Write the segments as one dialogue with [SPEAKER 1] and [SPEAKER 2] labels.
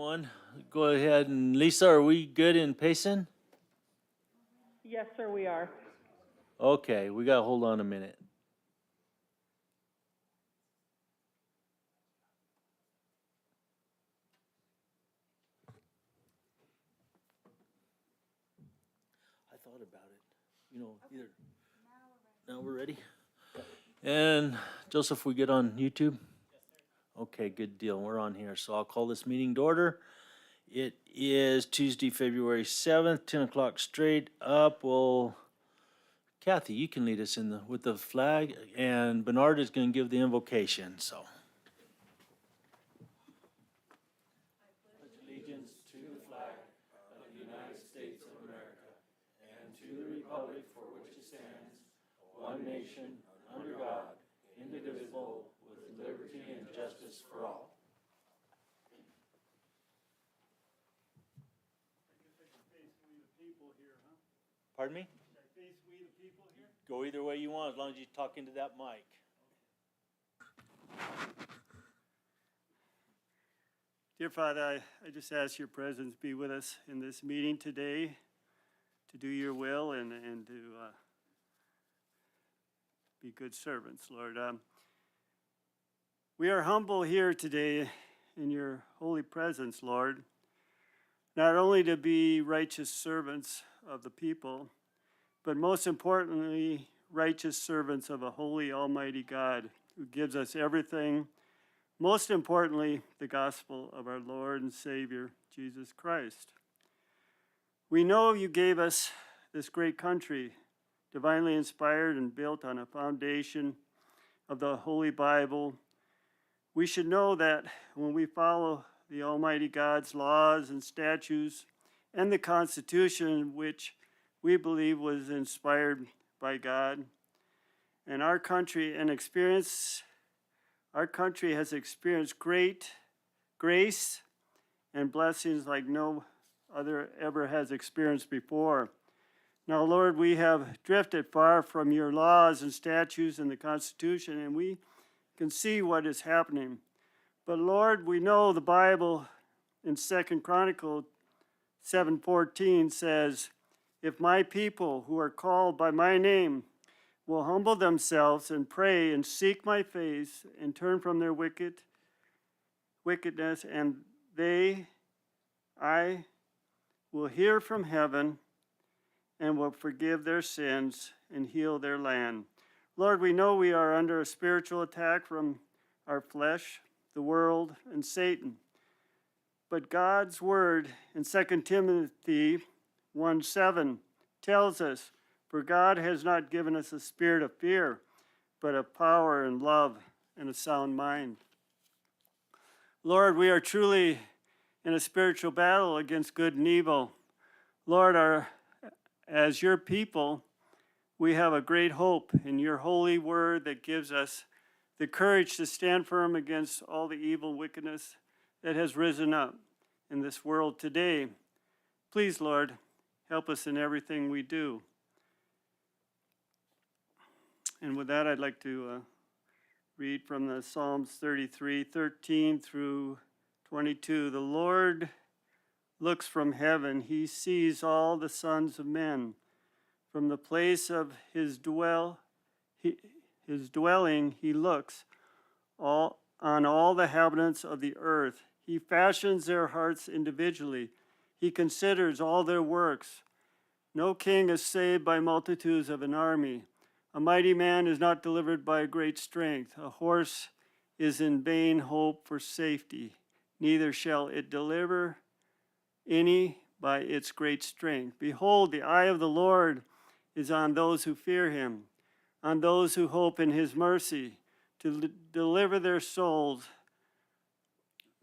[SPEAKER 1] everyone. Go ahead and Lisa, are we good in pacing?
[SPEAKER 2] Yes, sir, we are.
[SPEAKER 1] Okay, we got to hold on a minute. I thought about it. Either now we're ready. And Joseph, we get on YouTube? Okay, good deal. We're on here. So I'll call this meeting to order. It is Tuesday, February 7th, 10 o'clock straight up. Well, Kathy, you can lead us with the flag, and Bernard is going to give the invocation. So. Pledge allegiance to the flag of the United States of America and to the republic for which it stands, one nation, under God, indivisible, with liberty and justice for all. Pardon me? Go either way you want, as long as you talk into that mic.
[SPEAKER 3] Dear Father, I just ask your presence be with us in this meeting today to do your will and to be good servants, Lord. We are humble here today in your holy presence, Lord, not only to be righteous servants of the people, but most importantly, righteous servants of a holy, almighty God who gives us everything. Most importantly, the gospel of our Lord and Savior, Jesus Christ. We know you gave us this great country, divinely inspired and built on a foundation of the Holy Bible. We should know that when we follow the Almighty God's laws and statutes and the Constitution, which we believe was inspired by God, and our country has experienced great grace and blessings like no other ever has experienced before. Now, Lord, we have drifted far from your laws and statutes and the Constitution, and we can see what is happening. But Lord, we know the Bible in 2 Chronicles 7:14 says, if my people who are called by my name will humble themselves and pray and seek my face and turn from their wickedness, and I will hear from heaven and will forgive their sins and heal their land. Lord, we know we are under a spiritual attack from our flesh, the world, and Satan. But God's word in 2 Timothy 1:7 tells us, for God has not given us a spirit of fear, but of power and love and a sound mind. Lord, we are truly in a spiritual battle against good and evil. Lord, as your people, we have a great hope in your holy word that gives us the courage to stand firm against all the evil wickedness that has risen up in this world today. Please, Lord, help us in everything we do. And with that, I'd like to read from the Psalms 33:13 through 22. The Lord looks from heaven. He sees all the sons of men. From the place of his dwelling, he looks on all the inhabitants of the earth. He fashions their hearts individually. He considers all their works. No king is saved by multitudes of an army. A mighty man is not delivered by great strength. A horse is in vain hope for safety. Neither shall it deliver any by its great strength. Behold, the eye of the Lord is on those who fear him, on those who hope in his mercy, to deliver their souls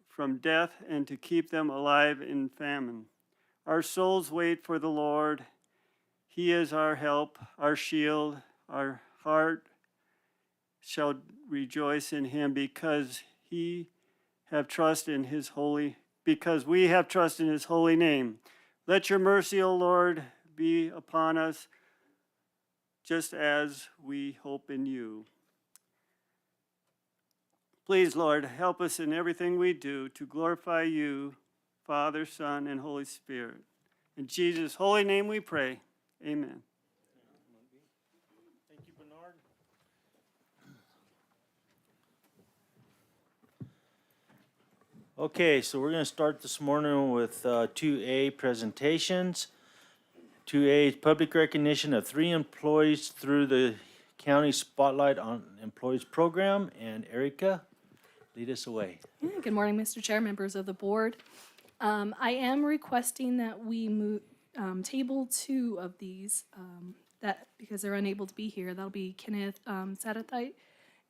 [SPEAKER 3] from death and to keep them alive in famine. Our souls wait for the Lord. He is our help, our shield. Our heart shall rejoice in him because we have trust in his holy name. Let your mercy, O Lord, be upon us, just as we hope in you. Please, Lord, help us in everything we do to glorify you Father, Son, and Holy Spirit. In Jesus' holy name we pray. Amen.
[SPEAKER 1] Thank you, Bernard. Okay, so we're going to start this morning with 2A presentations. 2A is public recognition of 3 employees through the County Spotlight on Employees Program. And Erica, lead us away.
[SPEAKER 4] Yeah, good morning, Mr. Chair, members of the board. I am requesting that we move, table 2 of these, that, because they're unable to be here. That'll be Kenneth Sadathite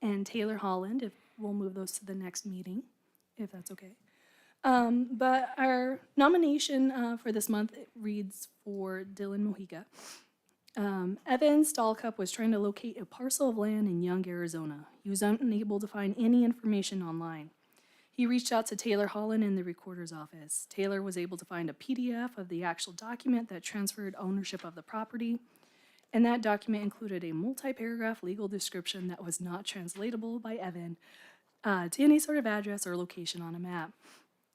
[SPEAKER 4] and Taylor Holland, if we'll move those to the next meeting, if that's okay. But our nomination for this month reads for Dylan Mojica. Evan Stahlcup was trying to locate a parcel of land in Young, Arizona. He was unable to find any information online. He reached out to Taylor Holland in the recorder's office. Taylor was able to find a PDF of the actual document that transferred ownership of the property, and that document included a multi-paragraph legal description that was not translatable by Evan to any sort of address or location on a map.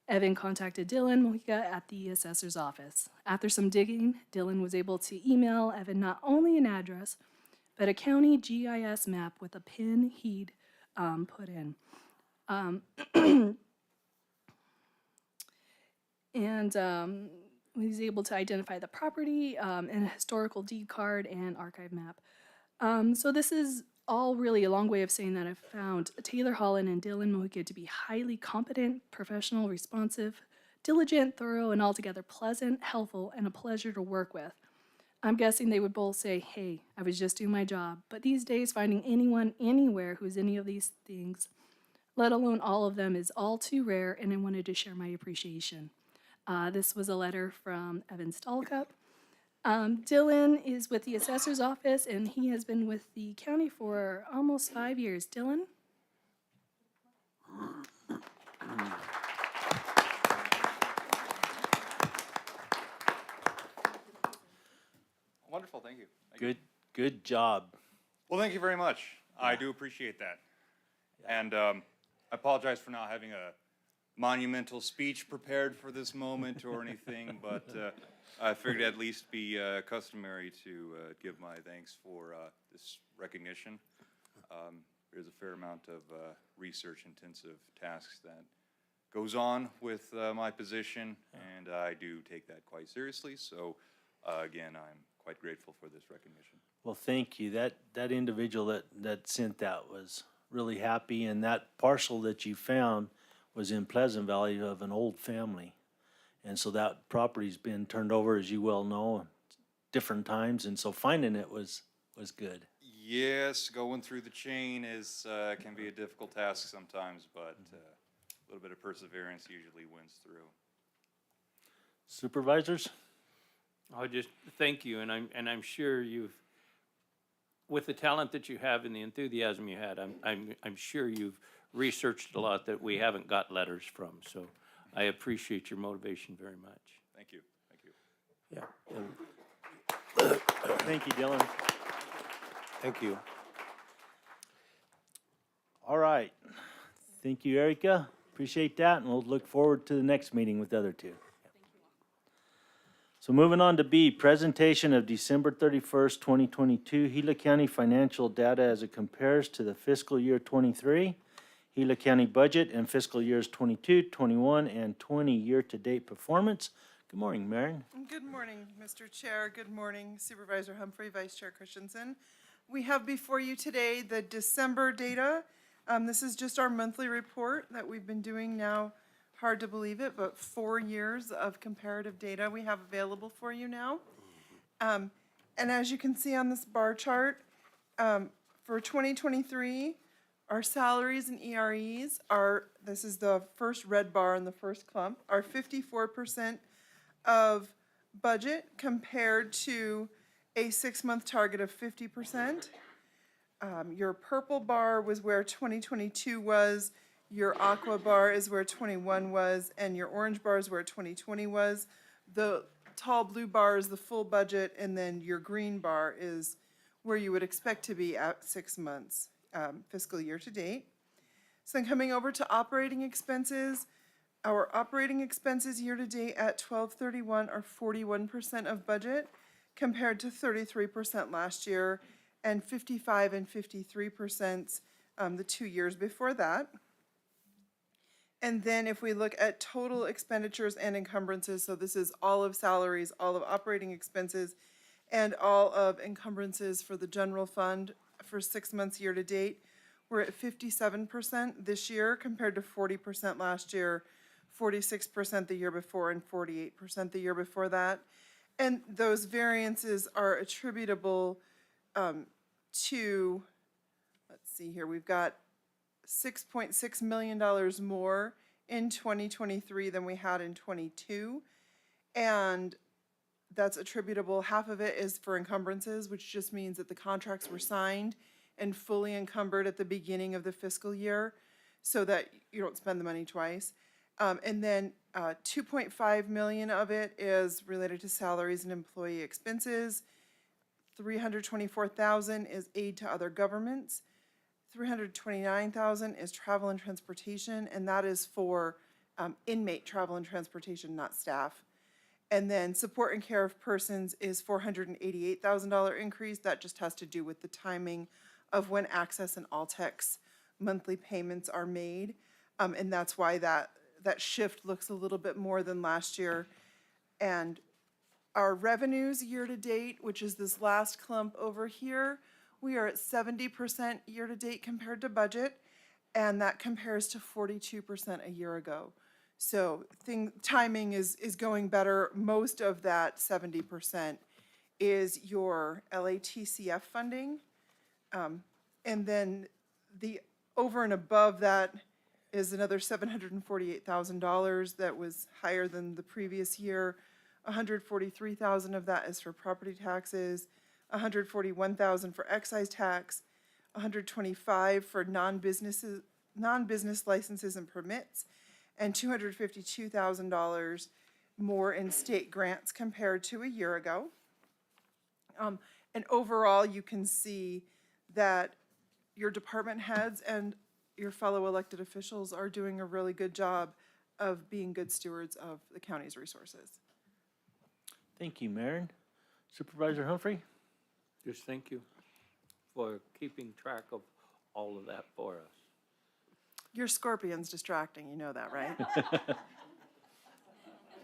[SPEAKER 4] Evan contacted Dylan Mojica at the assessor's office. After some digging, Dylan was able to email Evan not only an address, but a county GIS map with a pin he'd put in. Was able to identify the property and a historical deed card and archive map. So this is all really a long way of saying that I've found Taylor Holland and Dylan Mojica to be highly competent, professional, responsive, diligent, thorough, and altogether pleasant, helpful, and a pleasure to work with. I'm guessing they would both say, hey, I was just doing my job. But these days, finding anyone anywhere who's any of these things, let alone all of them, is all too rare, and I wanted to share my appreciation. This was a letter from Evan Stahlcup. Dylan is with the assessor's office, and he has been with the county for almost 5 years. Dylan?
[SPEAKER 5] Wonderful, thank you. Thank you.
[SPEAKER 1] Good job.
[SPEAKER 5] Well, thank you very much. I do appreciate that. And I apologize for not having a monumental speech prepared for this moment or anything, but I figured it'd at least be customary to give my thanks for this recognition. There's a fair amount of research-intensive tasks that goes on with my position, and I do take that quite seriously. So, again, I'm quite grateful for this recognition.
[SPEAKER 1] Well, thank you. That individual that sent that was really happy, and that parcel that you found was in Pleasant Valley of an old family. And so that property's been turned over, as you well know, different times, and so finding it was good.
[SPEAKER 5] Yes, going through the chain is can be a difficult task sometimes, but a little bit of perseverance usually wins through.
[SPEAKER 1] Supervisors?
[SPEAKER 6] I'll just thank you, and I'm sure you've, with the talent that you have and the enthusiasm you had, I'm sure you've researched a lot that we haven't got letters from. So I appreciate your motivation very much.
[SPEAKER 5] Thank you. Thank you.
[SPEAKER 6] Yeah.
[SPEAKER 1] Thank you, Dylan.
[SPEAKER 6] Thank you.
[SPEAKER 1] All right. Thank you, Erica. Appreciate that, and we'll look forward to the next meeting with the other two. So moving on to B, presentation of December 31st, 2022, Gila County financial data as it compares to the fiscal year 23, Gila County budget, and fiscal years 22, 21, and 20 year-to-date performance. Good morning, Marion.
[SPEAKER 7] Good morning, Mr. Chair. Good morning, Supervisor Humphrey, Vice Chair Christensen. We have before you today the December data. This is just our monthly report that we've been doing now. Hard to believe it, but 4 years of comparative data we have available for you now. And as you can see on this bar chart, for 2023, our salaries and EREs are, this is the first red bar in the first clump, are 54% of budget compared to a 6-month target of 50%. Your purple bar was where 2022 was, your aqua bar is where 21 was, and your orange bar is where 2020 was. The tall blue bar is the full budget, and then your green bar is where you would expect to be at 6 months, fiscal year to date. So then coming over to operating expenses, Our operating expenses year-to-date at 12/31 are 41% of budget, compared to 33% last year, and 55 and 53% the 2 years before that. And then if we look at total expenditures and encumbrances, so this is all of salaries, all of operating expenses, and all of encumbrances for the general fund for 6 months year-to-date, we're at 57% this year compared to 40% last year, 46% the year before, and 48% the year before that. And those variances are attributable to, let's see here, we've got $6.6 million more in 2023 than we had in '22. And that's attributable, half of it is for encumbrances, which just means that the contracts were signed and fully encumbered at the beginning of the fiscal year so that you don't spend the money twice. And then 2.5 million of it is related to salaries and employee expenses. 324,000 is aid to other governments. 329,000 is travel and transportation, and that is for inmate travel and transportation, not staff. And then support and care of persons is $488,000 increase. That just has to do with the timing of when Access and Altex monthly payments are made. And that's why that shift looks a little bit more than last year. And our revenues year-to-date, which is this last clump over here, we are at 70% year-to-date compared to budget, and that compares to 42% a year ago. So timing is going better. Most of that 70% is your LATCF funding. And then the over and above that is another $748,000 that was higher than the previous year. $143,000 of that is for property taxes, $141,000 for excise tax, $125,000 for non-business licenses and permits, and $252,000 more in state grants compared to a year ago. And overall, you can see that your department heads and your fellow elected officials are doing a really good job of being good stewards of the county's resources.
[SPEAKER 1] Thank you, Maren. Supervisor Humphrey?
[SPEAKER 6] Just thank you for keeping track of all of that for us.
[SPEAKER 7] Your scorpion's distracting, you know that, right?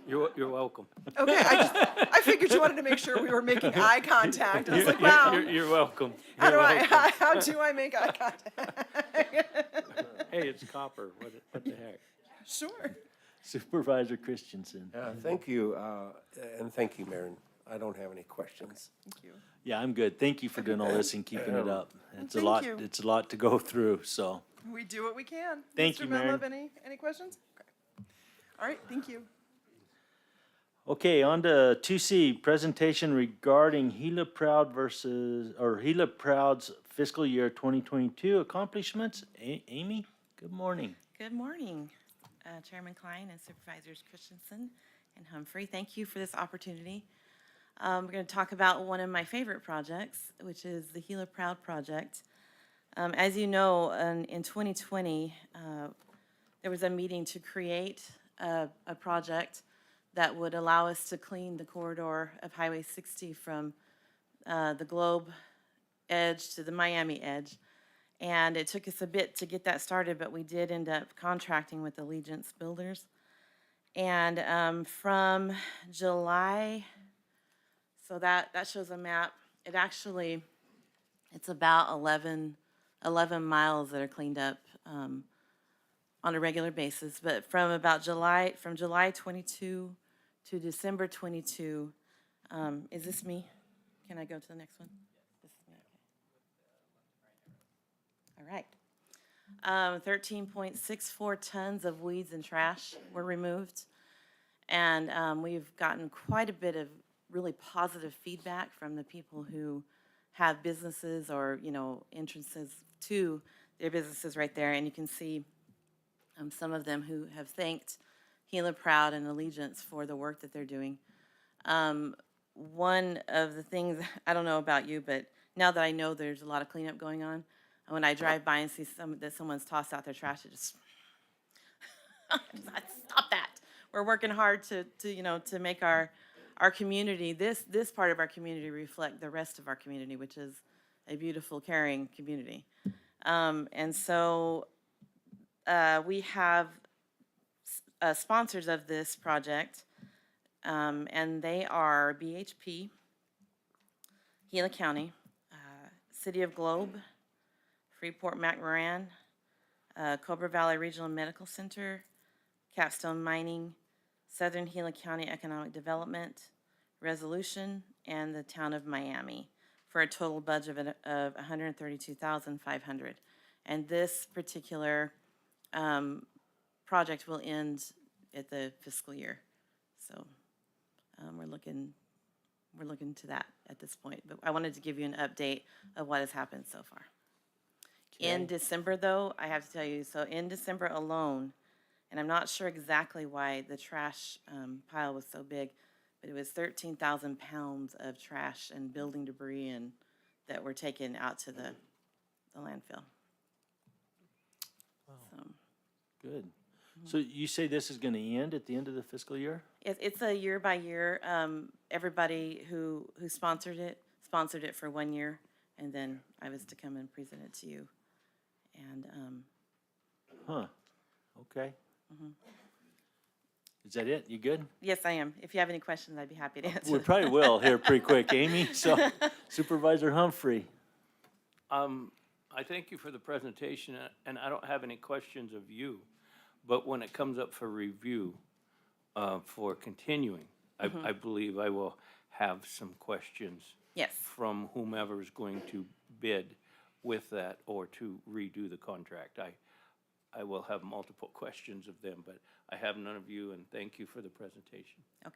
[SPEAKER 6] You're welcome.
[SPEAKER 7] Okay, I figured you wanted to make sure we were making eye contact. I was like, wow,
[SPEAKER 6] You're welcome.
[SPEAKER 7] how
[SPEAKER 6] You're welcome.
[SPEAKER 7] how do I make eye contact?
[SPEAKER 6] Hey, it's copper. What the heck?
[SPEAKER 7] Sure.
[SPEAKER 1] Supervisor Christensen?
[SPEAKER 8] Thank you, and thank you, Maren. I don't have any questions.
[SPEAKER 7] Thank you.
[SPEAKER 1] Yeah, I'm good. Thank you for doing all this and keeping it up. It's a
[SPEAKER 7] Thank
[SPEAKER 1] lot,
[SPEAKER 7] you.
[SPEAKER 1] it's a lot to go through, so.
[SPEAKER 7] We do what we can.
[SPEAKER 1] Thank
[SPEAKER 7] Mr.
[SPEAKER 1] you,
[SPEAKER 7] Menlove,
[SPEAKER 1] Maren.
[SPEAKER 7] any questions? Okay. All right, thank you.
[SPEAKER 1] Okay, on to 2C, presentation regarding Gila Proud's fiscal year 2022 accomplishments. Amy, good morning.
[SPEAKER 9] Good morning, Chairman Klein and Supervisors Christensen and Humphrey. Thank you for this opportunity. We're going to talk about one of my favorite projects, which is the Gila Proud project. As you know, in 2020, there was a meeting to create a project that would allow us to clean the corridor of Highway 60 from the Globe edge to the Miami edge. And it took us a bit to get that started, but we did end up contracting with Allegiance Builders. And from July, so that shows a map. It's about 11 miles that are cleaned up on a regular basis. But from July 22 to December 22, is this me? Can I go to the next one? This is me, okay. All right. 13.64 tons of weeds and trash were removed. And we've gotten quite a bit of really positive feedback from the people who have businesses or, entrances to their businesses right there. And you can see some of them who have thanked Gila Proud and Allegiance for the work that they're doing. One of the things, I don't know about you, but now that I know there's a lot of cleanup going on, when I drive by and see that someone's tossed out their trash, Stop that. We're working hard to make our community, this part of our community reflect the rest of our community, which is a beautiful, caring community. And so we have sponsors of this project, and they are BHP, Gila County, City of Globe, Freeport McMoran, Cobra Valley Regional Medical Center, Capstone Mining, Southern Gila County Economic Development, Resolution, and the Town of Miami, for a total budget of $132,500. And this particular project will end at the fiscal year. So we're looking to that at this point. But I wanted to give you an update of what has happened so far. In December, though, I have to tell you, so in December alone, and I'm not sure exactly why the trash pile was so big, but it was 13,000 pounds of trash and building debris and that were taken out to the landfill. So
[SPEAKER 1] Good. So you say this is gonna end at the end of the fiscal year?
[SPEAKER 9] it's a year by year. Everybody who sponsored it for 1 year, and then I was to come and present it to you. And
[SPEAKER 1] Huh, okay. Is that it? You good?
[SPEAKER 9] yes, I am. If you have any questions, I'd be happy to answer
[SPEAKER 1] We
[SPEAKER 9] them.
[SPEAKER 1] probably will here pretty quick, Amy, so Supervisor Humphrey.
[SPEAKER 6] I thank you for the presentation, and I don't have any questions of you, but when it comes up for review, for continuing, I believe I will have some questions
[SPEAKER 9] Yes.
[SPEAKER 6] from whomever is going to bid with that or to redo the contract. I will have multiple questions of them, but I have none of you, and thank you for the presentation.
[SPEAKER 9] Okay.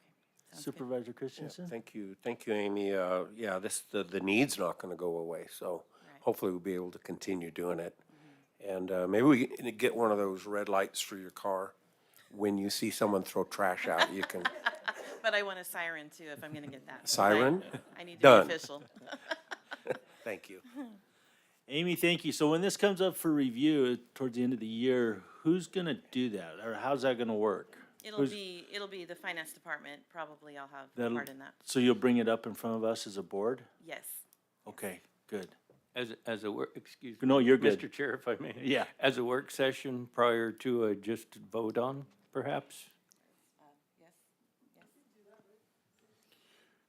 [SPEAKER 9] Sounds good.
[SPEAKER 1] Supervisor
[SPEAKER 8] Yeah,
[SPEAKER 1] Christensen?
[SPEAKER 8] thank you, Amy. Yeah, the need's not gonna go away, so
[SPEAKER 9] Right.
[SPEAKER 8] hopefully we'll be able to continue doing it. And maybe we can get one of those red lights for your car. When you see someone throw trash out, you can,
[SPEAKER 9] But I want a siren too, if I'm gonna get that.
[SPEAKER 8] Siren?
[SPEAKER 9] I need to
[SPEAKER 8] Done.
[SPEAKER 9] be official.
[SPEAKER 8] thank you.
[SPEAKER 1] Amy, thank you. So when this comes up for review towards the end of the year, who's gonna do that, or how's that gonna work?
[SPEAKER 9] It'll
[SPEAKER 1] Who's-
[SPEAKER 9] be the finance department, probably I'll have
[SPEAKER 1] That'll-
[SPEAKER 9] part in that.
[SPEAKER 1] So you'll bring it up in front of us as a board?
[SPEAKER 9] Yes.
[SPEAKER 1] Okay, good.
[SPEAKER 6] As a work, excuse me.
[SPEAKER 1] No, you're good.
[SPEAKER 6] Mr. Chair, if I may.
[SPEAKER 1] Yeah.
[SPEAKER 6] As a work session prior to a just vote on, perhaps?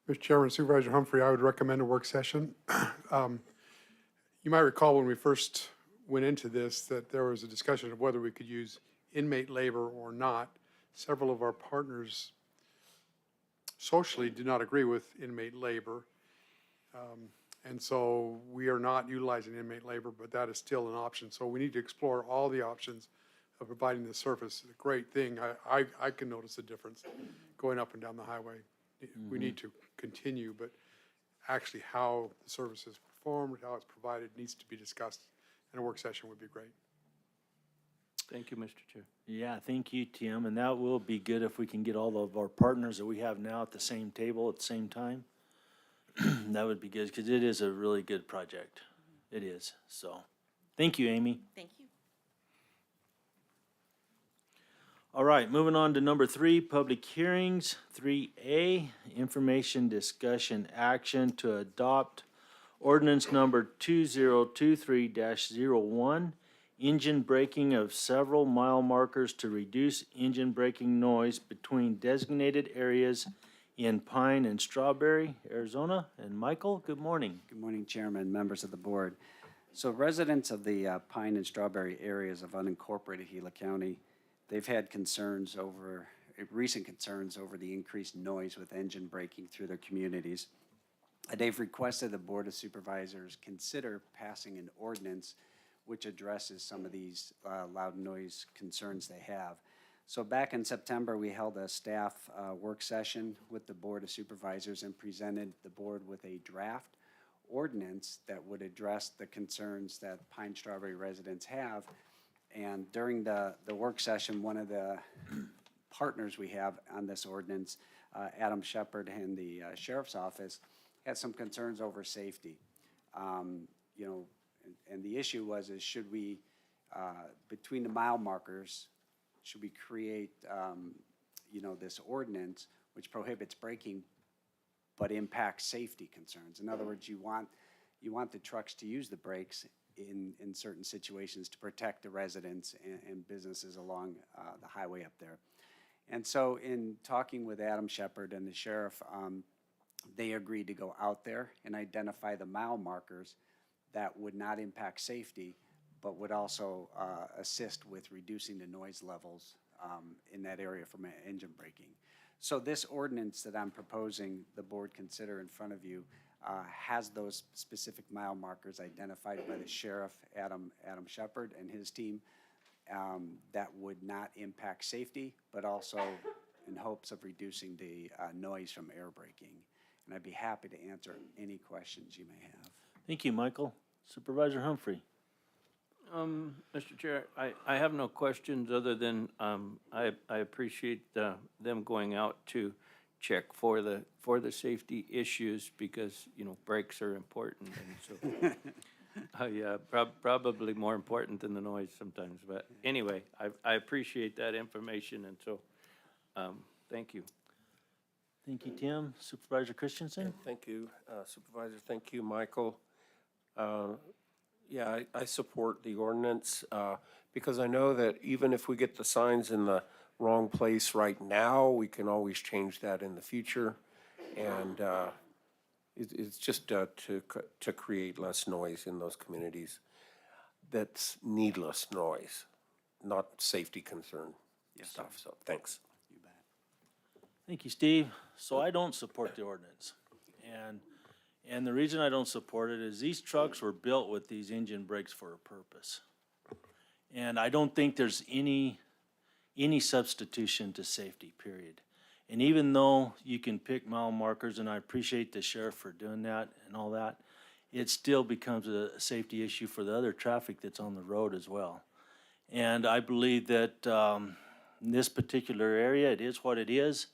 [SPEAKER 10] Mr. Chairman, Supervisor Humphrey, I would recommend a work session. You might recall when we first went into this that there was a discussion of whether we could use inmate labor or not. Several of our partners socially do not agree with inmate labor. And so we are not utilizing inmate labor, but that is still an option. So we need to explore all the options of providing the service. A great thing, I can notice a difference going up and down the highway. We need to continue, but actually how the service is performed, how it's provided needs to be discussed, and a work session would be great.
[SPEAKER 6] Thank you, Mr. Chair.
[SPEAKER 1] Yeah, thank you, Tim, and that will be good if we can get all of our partners that we have now at the same table at the same time. That would be good, because it is a really good project. It is, so, thank you, Amy.
[SPEAKER 9] Thank you.
[SPEAKER 1] All right, moving on to number 3, public hearings. 3A, information, discussion, action to adopt ordinance number 2023-01, engine braking of several mile markers to reduce engine braking noise between designated areas in Pine and Strawberry, Arizona. And Michael, good morning.
[SPEAKER 11] Good morning, Chairman, members of the board. So residents of the Pine and Strawberry areas of unincorporated Gila County, they've had recent concerns over the increased noise with engine braking through their communities. They've requested the Board of Supervisors consider passing an ordinance which addresses some of these loud noise concerns they have. So back in September, we held a staff work session with the Board of Supervisors and presented the board with a draft ordinance that would address the concerns that Pine Strawberry residents have. And during the work session, one of the partners we have on this ordinance, Adam Shepard and the Sheriff's Office, had some concerns over safety. And the issue was, should we, between the mile markers, should we create, this ordinance which prohibits braking but impacts safety concerns? In other words, you want the trucks to use the brakes in certain situations to protect the residents and businesses along the highway up there. And so in talking with Adam Shepard and the sheriff, they agreed to go out there and identify the mile markers that would not impact safety, but would also assist with reducing the noise levels in that area from engine braking. So this ordinance that I'm proposing the board consider in front of you has those specific mile markers identified by the sheriff, Adam Shepard, and his team that would not impact safety, but also in hopes of reducing the noise from air braking. And I'd be happy to answer any questions you may have.
[SPEAKER 1] Thank you, Michael. Supervisor Humphrey.
[SPEAKER 6] Mr. Chair, I have no questions other than I appreciate them going out to check for the safety issues because, brakes are important and so, yeah, probably more important than the noise sometimes. But anyway, I appreciate that information and so, thank you.
[SPEAKER 1] Thank you, Tim. Supervisor Christensen?
[SPEAKER 8] Thank you, Supervisor. Thank you, Michael. Yeah, I support the ordinance because I know that even if we get the signs in the wrong place right now, we can always change that in the future. And it's just to create less noise in those communities. That's needless noise, not safety concern stuff. So thanks.
[SPEAKER 11] You bet.
[SPEAKER 1] Thank you, Steve. So I don't support the ordinance. And the reason I don't support it is these trucks were built with these engine brakes for a purpose. And I don't think there's any substitution to safety, period. And even though you can pick mile markers, and I appreciate the sheriff for doing that and all that, it still becomes a safety issue for the other traffic that's on the road as well. And I believe that in this particular area, it is what it is.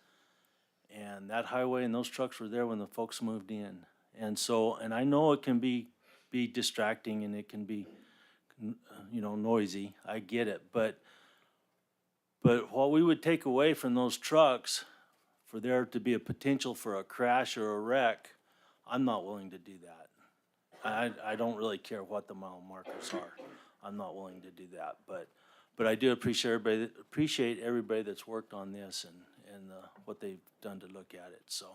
[SPEAKER 1] And that highway and those trucks were there when the folks moved in. And so, and I know it can be distracting and it can be, noisy. I get it. But what we would take away from those trucks for there to be a potential for a crash or a wreck, I'm not willing to do that. I don't really care what the mile markers are. I'm not willing to do that. But I do appreciate everybody that's worked on this and what they've done to look at it. So,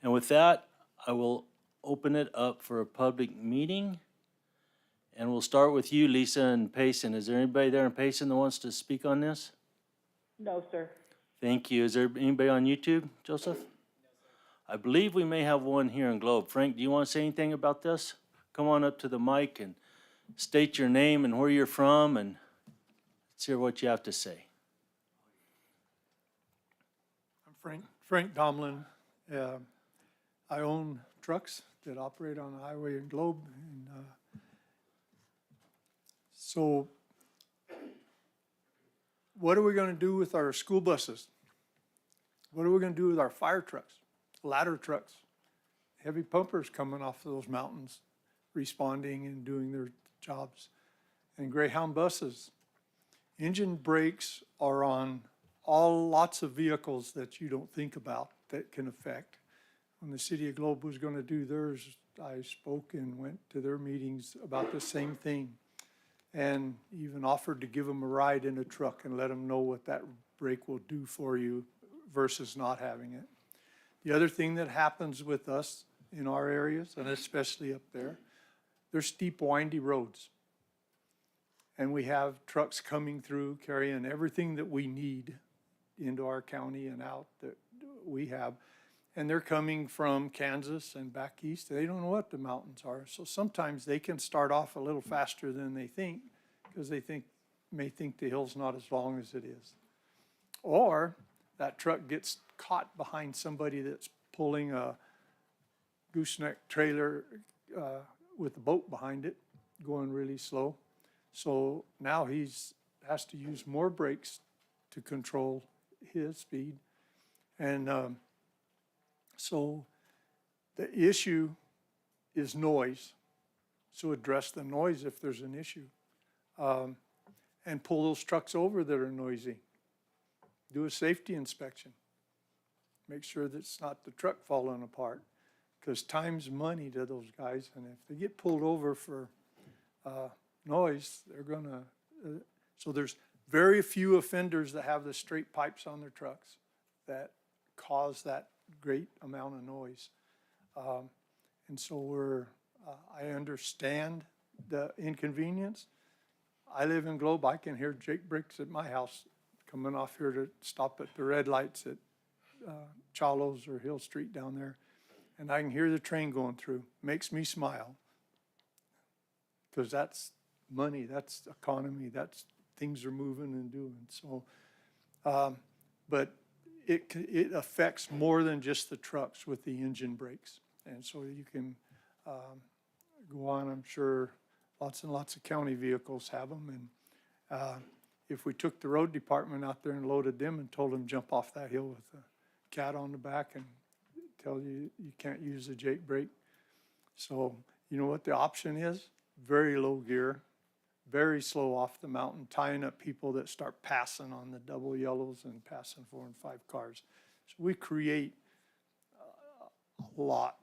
[SPEAKER 1] and with that, I will open it up for a public meeting. And we'll start with you, Lisa, in Payson. Is there anybody there in Payson that wants to speak on this?
[SPEAKER 2] No, sir.
[SPEAKER 1] Thank you. Is there anybody on YouTube, Joseph? I believe we may have one here in Globe. Frank, do you want to say anything about this? Come on up to the mic and state your name and where you're from, and let's hear what you have to say.
[SPEAKER 12] I'm Frank Domlin. I own trucks that operate on the highway in Globe. And, so what are we going to do with our school buses? What are we going to do with our fire trucks, ladder trucks, heavy pumpers coming off of those mountains, responding and doing their jobs, and Greyhound buses? Engine brakes are on lots of vehicles that you don't think about that can affect. When the city of Globe was going to do theirs, I spoke and went to their meetings about the same thing, and even offered to give them a ride in a truck and let them know what that brake will do for you versus not having it. The other thing that happens with us in our areas, and especially up there, there's steep, windy roads. And we have trucks coming through carrying everything that we need into our county and out that we have. And they're coming from Kansas and back east. They don't know what the mountains are. So sometimes they can start off a little faster than they think because they may think the hill's not as long as it is. Or that truck gets caught behind somebody that's pulling a gooseneck trailer with a boat behind it, going really slow. So now has to use more brakes to control his speed. And so the issue is noise. So address the noise if there's an issue. and pull those trucks over that are noisy. Do a safety inspection. Make sure that it's not the truck falling apart, because time's money to those guys, and if they get pulled over for noise, they're gonna, so there's very few offenders that have the straight pipes on their trucks that cause that great amount of noise. And so I understand the inconvenience. I live in Globe. I can hear Jake Bricks at my house coming off here to stop at the red lights at Chalos or Hill Street down there. And I can hear the train going through. Makes me smile. Because that's money, that's economy, that's things are moving and doing. So, but it affects more than just the trucks with the engine brakes. And so you can go on, I'm sure lots and lots of county vehicles have them. And if we took the road department out there and loaded them and told them jump off that hill with a cat on the back and tell you you can't use the Jake brake. So you know what the option is? Very low gear, very slow off the mountain, tying up people that start passing on the double yellows and passing 4 and 5 cars. So we create a lot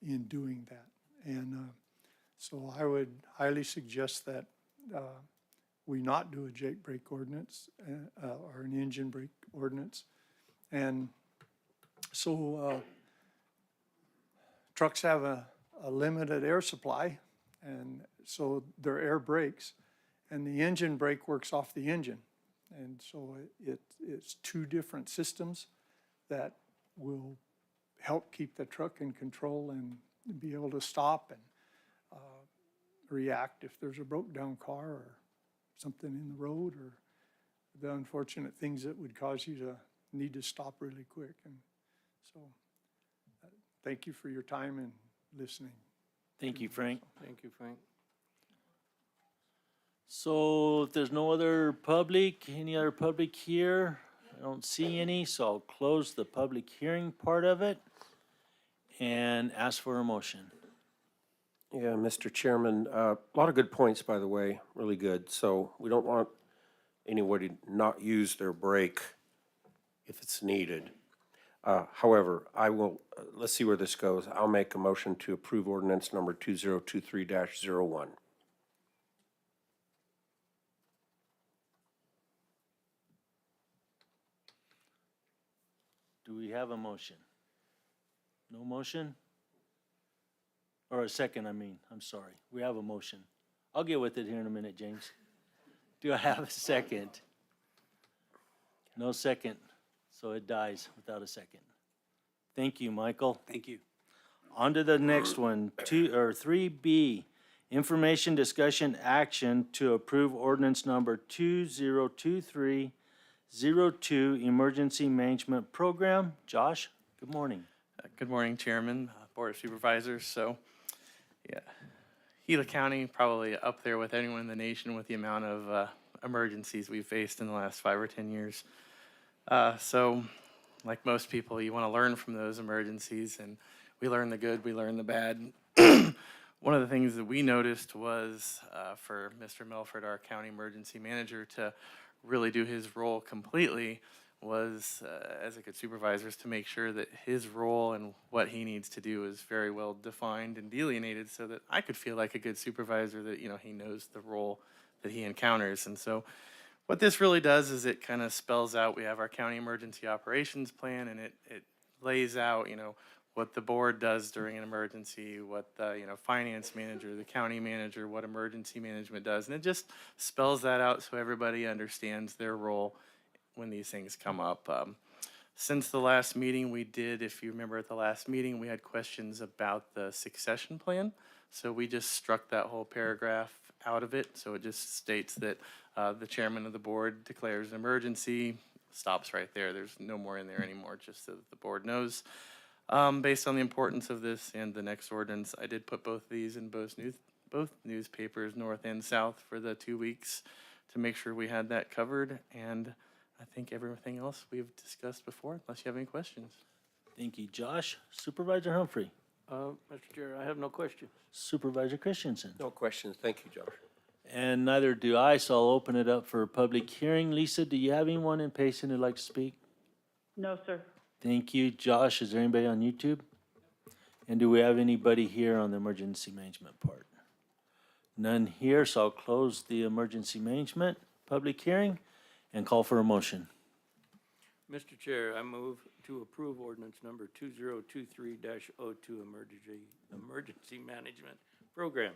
[SPEAKER 12] in doing that. And so I would highly suggest that we not do a Jake brake ordinance or an engine brake ordinance. And so trucks have a limited air supply, and so their air brakes, and the engine brake works off the engine. And so it's 2 different systems that will help keep the truck in control and be able to stop and react if there's a broke down car or something in the road, or the unfortunate things that would cause you to need to stop really quick. And so thank you for your time and listening.
[SPEAKER 1] Thank you, Frank.
[SPEAKER 6] Thank you, Frank.
[SPEAKER 1] So if there's no other public, any other public here? I don't see any, so I'll close the public hearing part of it and ask for a motion.
[SPEAKER 8] Yeah, Mr. Chairman, a lot of good points, by the way, really good. So we don't want anybody to not use their brake if it's needed. However, I will, let's see where this goes. I'll make a motion to approve ordinance number 2023-01.
[SPEAKER 1] Do we have a motion? No motion? Or a second, I'm sorry. We have a motion. I'll get with it here in a minute, James. Do I have a second? No second, so it dies without a second. Thank you, Michael.
[SPEAKER 11] Thank you.
[SPEAKER 1] On to the next one, 3B, information discussion action to approve ordinance number 2023-02, Emergency Management Program. Josh, good morning.
[SPEAKER 13] Good morning, Chairman, Board of Supervisors. So, yeah, Gila County probably up there with anyone in the nation with the amount of emergencies we've faced in the last 5 or 10 years. So, like most people, you want to learn from those emergencies, and we learn the good, we learn the bad. One of the things that we noticed was for Mr. Milford, our county emergency manager, to really do his role completely was, as a good supervisor, is to make sure that his role and what he needs to do is very well defined and delineated so that I could feel like a good supervisor that, he knows the role that he encounters. And so what this really does is it kind of spells out, we have our county emergency operations plan, and it lays out, what the board does during an emergency, what the, finance manager, the county manager, what emergency management does. And it just spells that out so everybody understands their role when these things come up. Since the last meeting we did, if you remember at the last meeting, we had questions about the succession plan. So we just struck that whole paragraph out of it. So it just states that the chairman of the board declares an emergency, stops right there. There's no more in there anymore, just so that the board knows. Based on the importance of this and the next ordinance, I did put both of these in both newspapers, North and South, for the 2 weeks to make sure we had that covered. And I think everything else we've discussed before, unless you have any questions.
[SPEAKER 1] Thank you, Josh. Supervisor Humphrey.
[SPEAKER 6] Mr. Chair, I have no questions.
[SPEAKER 1] Supervisor Christensen.
[SPEAKER 8] No questions. Thank you, Josh.
[SPEAKER 1] And neither do I, so I'll open it up for a public hearing. Lisa, do you have anyone in Payson who'd like to speak?
[SPEAKER 2] No, sir.
[SPEAKER 1] Thank you. Josh, is there anybody on YouTube? And do we have anybody here on the emergency management part? None here, so I'll close the emergency management public hearing and call for a motion.
[SPEAKER 6] Mr. Chair, I move to approve ordinance number 2023-02, emergency management program.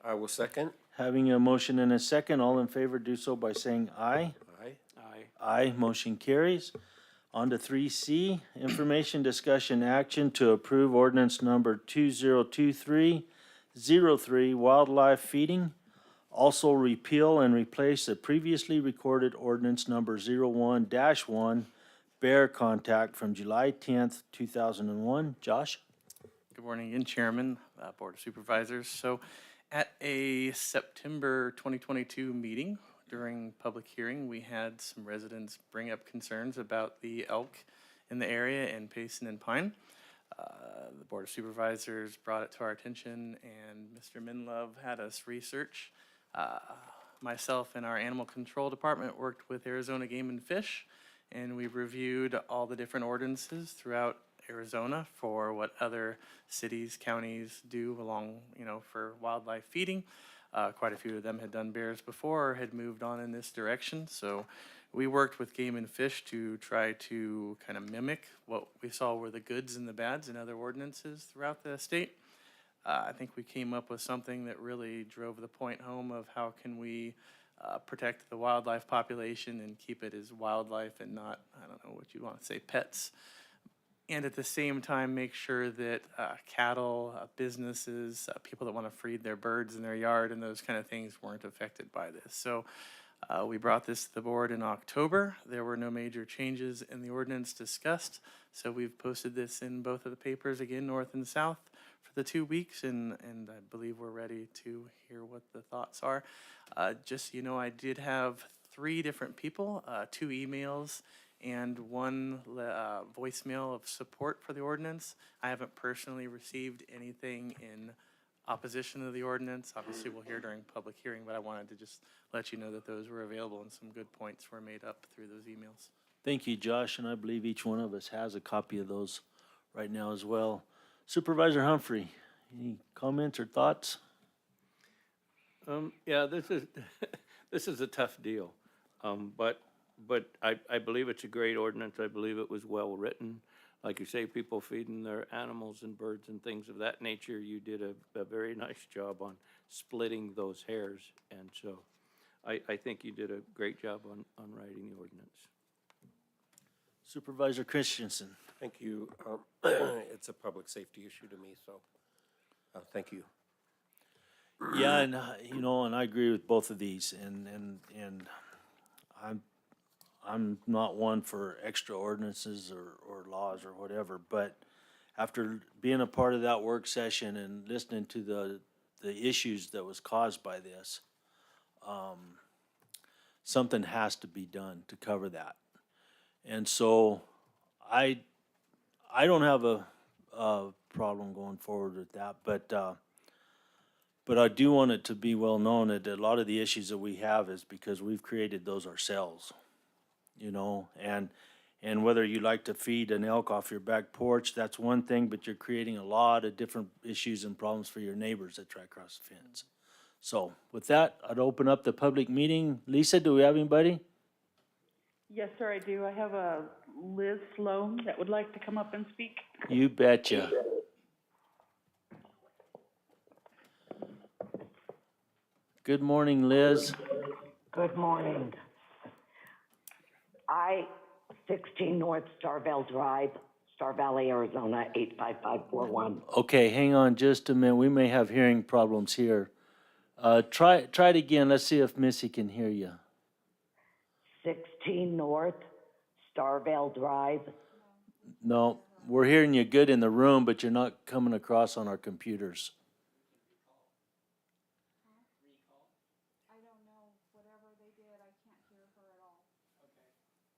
[SPEAKER 8] I will second.
[SPEAKER 1] Having a motion and a second, all in favor do so by saying aye.
[SPEAKER 8] Aye.
[SPEAKER 6] Aye.
[SPEAKER 1] Aye, motion carries. On to 3C, information, discussion, action to approve ordinance number 2023-03, wildlife feeding. Also repeal and replace the previously recorded ordinance number 01-1, bear contact from July 10th, 2001. Josh?
[SPEAKER 13] Good morning again, Chairman, Board of Supervisors. So at a September 2022 meeting during public hearing, we had some residents bring up concerns about the elk in the area in Payson and Pine. The Board of Supervisors brought it to our attention, and Mr. Minlove had us research. Myself and our animal control department worked with Arizona Game and Fish, and we reviewed all the different ordinances throughout Arizona for what other cities, counties do along, for wildlife feeding. Quite a few of them had done bears before or had moved on in this direction. So we worked with Game and Fish to try to kind of mimic what we saw were the goods and the bads in other ordinances throughout the state. I think we came up with something that really drove the point home of how can we protect the wildlife population and keep it as wildlife and not, I don't know what you want to say, pets. And at the same time, make sure that cattle, businesses, people that want to feed their birds in their yard and those kind of things weren't affected by this. So we brought this to the board in October. There were no major changes in the ordinance discussed. So we've posted this in both of the papers, again, North and South, for the 2 weeks. And I believe we're ready to hear what the thoughts are. Just so you know, I did have 3 different people, 2 emails, and 1 voicemail of support for the ordinance. I haven't personally received anything in opposition to the ordinance. Obviously, we'll hear during public hearing, but I wanted to just let you know that those were available and some good points were made up through those emails.
[SPEAKER 1] Thank you, Josh, and I believe each one of us has a copy of those right now as well. Supervisor Humphrey, any comments or thoughts?
[SPEAKER 6] Yeah, this is this is a tough deal, but I believe it's a great ordinance. I believe it was well written. Like you say, people feeding their animals and birds and things of that nature. You did a very nice job on splitting those hairs, and so I think you did a great job on writing the ordinance.
[SPEAKER 1] Supervisor Christensen.
[SPEAKER 8] Thank you. It's a public safety issue to me, so thank you.
[SPEAKER 1] Yeah, and and I agree with both of these, and I'm not one for extra ordinances or laws or whatever, but after being a part of that work session and listening to the issues that was caused by this, something has to be done to cover that. And so I don't have a problem going forward with that, but I do want it to be well known that a lot of the issues that we have is because we've created those ourselves, and whether you like to feed an elk off your back porch, that's one thing, but you're creating a lot of different issues and problems for your neighbors that try across the fence. So with that, I'd open up the public meeting. Lisa, do we have anybody?
[SPEAKER 2] Yes, sir, I do. I have a Liz Sloan that would like to come up and speak.
[SPEAKER 1] You betcha. Good morning, Liz.
[SPEAKER 14] Good morning. 16 North Star Valley Drive, Star Valley, Arizona, 85541.
[SPEAKER 1] Okay, hang on just a minute. We may have hearing problems here. Try it again. Let's see if Missy can hear you.
[SPEAKER 14] 16 North Starvale Drive.
[SPEAKER 1] No, we're hearing you good in the room, but you're not coming across on our computers.
[SPEAKER 15] I don't know. Whatever they did, I can't hear her at all.
[SPEAKER 13] Okay.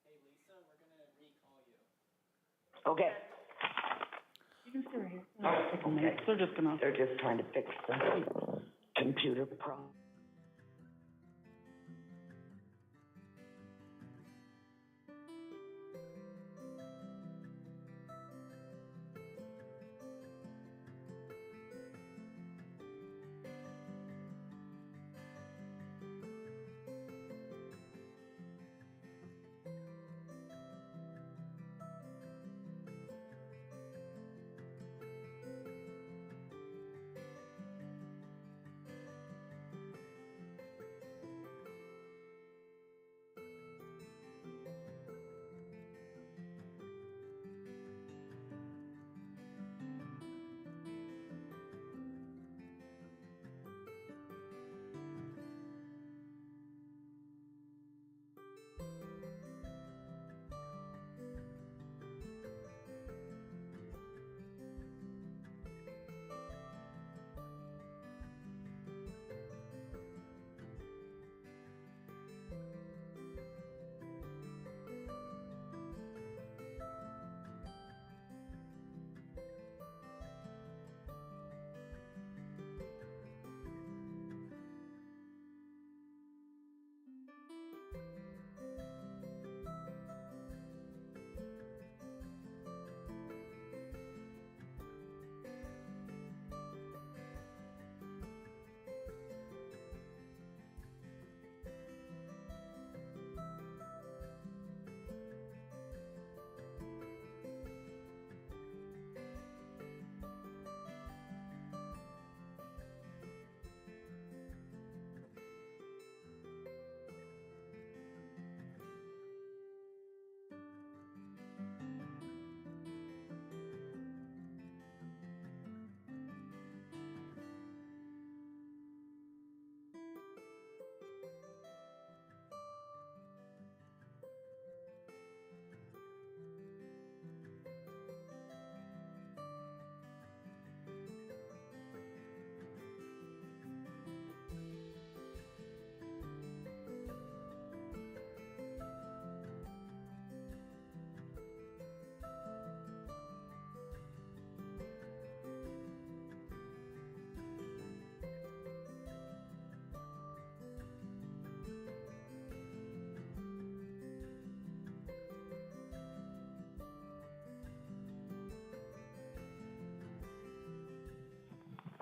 [SPEAKER 13] Hey, Lisa, we're going to recall you.
[SPEAKER 14] Okay.
[SPEAKER 2] You can stay right here. Take a minute. They're just
[SPEAKER 14] They're just trying to fix the computer problem.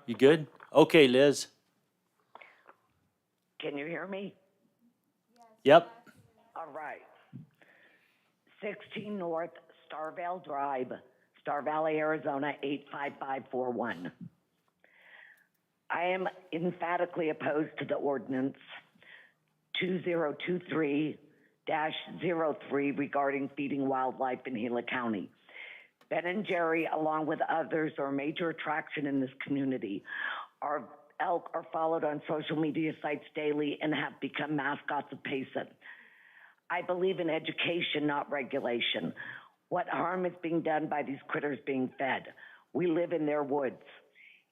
[SPEAKER 1] You good? Okay, Liz.
[SPEAKER 14] Can you hear me?
[SPEAKER 1] Yep.
[SPEAKER 14] All right. 16 North Starvale Drive, Star Valley, Arizona, 85541. I am emphatically opposed to the ordinance 2023-03 regarding feeding wildlife in Gila County. Ben and Jerry, along with others, are a major attraction in this community. Our elk are followed on social media sites daily and have become mascots of Payson. I believe in education, not regulation. What harm is being done by these critters being fed? We live in their woods.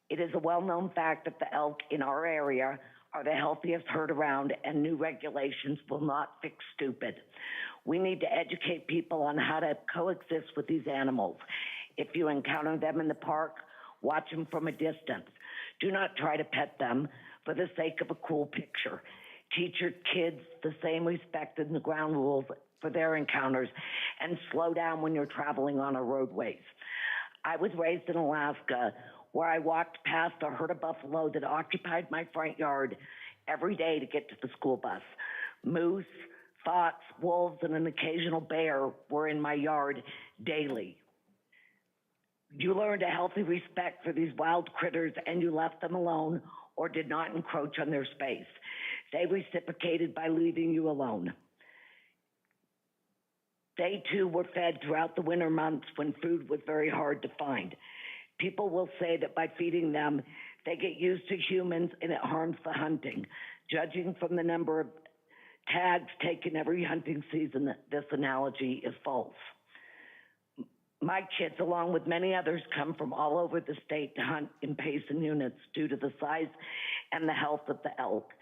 [SPEAKER 14] It is a well-known fact that the elk in our area are the healthiest herd around, and new regulations will not fix stupid. We need to educate people on how to coexist with these animals. If you encounter them in the park, watch them from a distance. Do not try to pet them for the sake of a cool picture. Teach your kids the same respect and the ground rules for their encounters, and slow down when you're traveling on our roadways. I was raised in Alaska, where I walked past a herd of buffalo that occupied my front yard every day to get to the school bus. Moose, fox, wolves, and an occasional bear were in my yard daily. You learned a healthy respect for these wild critters, and you left them alone or did not encroach on their space. They reciprocated by leaving you alone. They too were fed throughout the winter months when food was very hard to find. People will say that by feeding them, they get used to humans and it harms the hunting. Judging from the number of tags taken every hunting season, this analogy is false. My kids, along with many others, come from all over the state to hunt in Payson units due to the size and the health of the elk.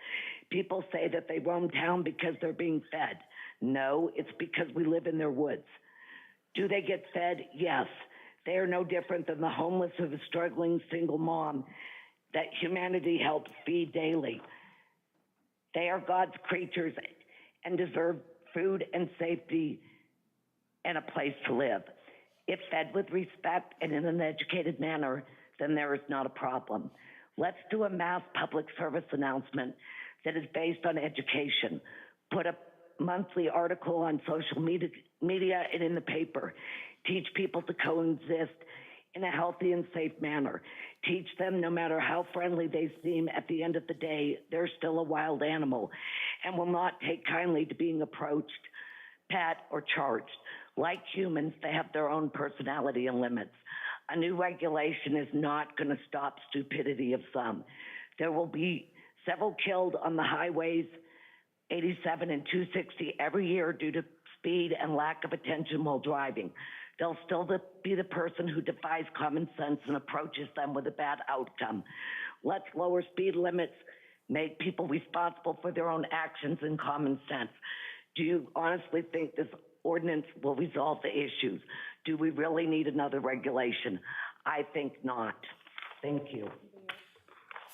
[SPEAKER 14] People say that they roam town because they're being fed. No, it's because we live in their woods. Do they get fed? Yes. They are no different than the homeless or the struggling single mom that humanity helps feed daily. They are God's creatures and deserve food and safety and a place to live. If fed with respect and in an educated manner, then there is not a problem. Let's do a mass public service announcement that is based on education. Put a monthly article on social media and in the paper. Teach people to coexist in a healthy and safe manner. Teach them no matter how friendly they seem, at the end of the day, they're still a wild animal and will not take kindly to being approached, pat, or charged. Like humans, they have their own personality and limits. A new regulation is not going to stop stupidity of some. There will be several killed on the highways 87 and 260 every year due to speed and lack of attention while driving. They'll still be the person who defies common sense and approaches them with a bad outcome. Let's lower speed limits, make people responsible for their own actions and common sense. Do you honestly think this ordinance will resolve the issues? Do we really need another regulation? I think not. Thank you.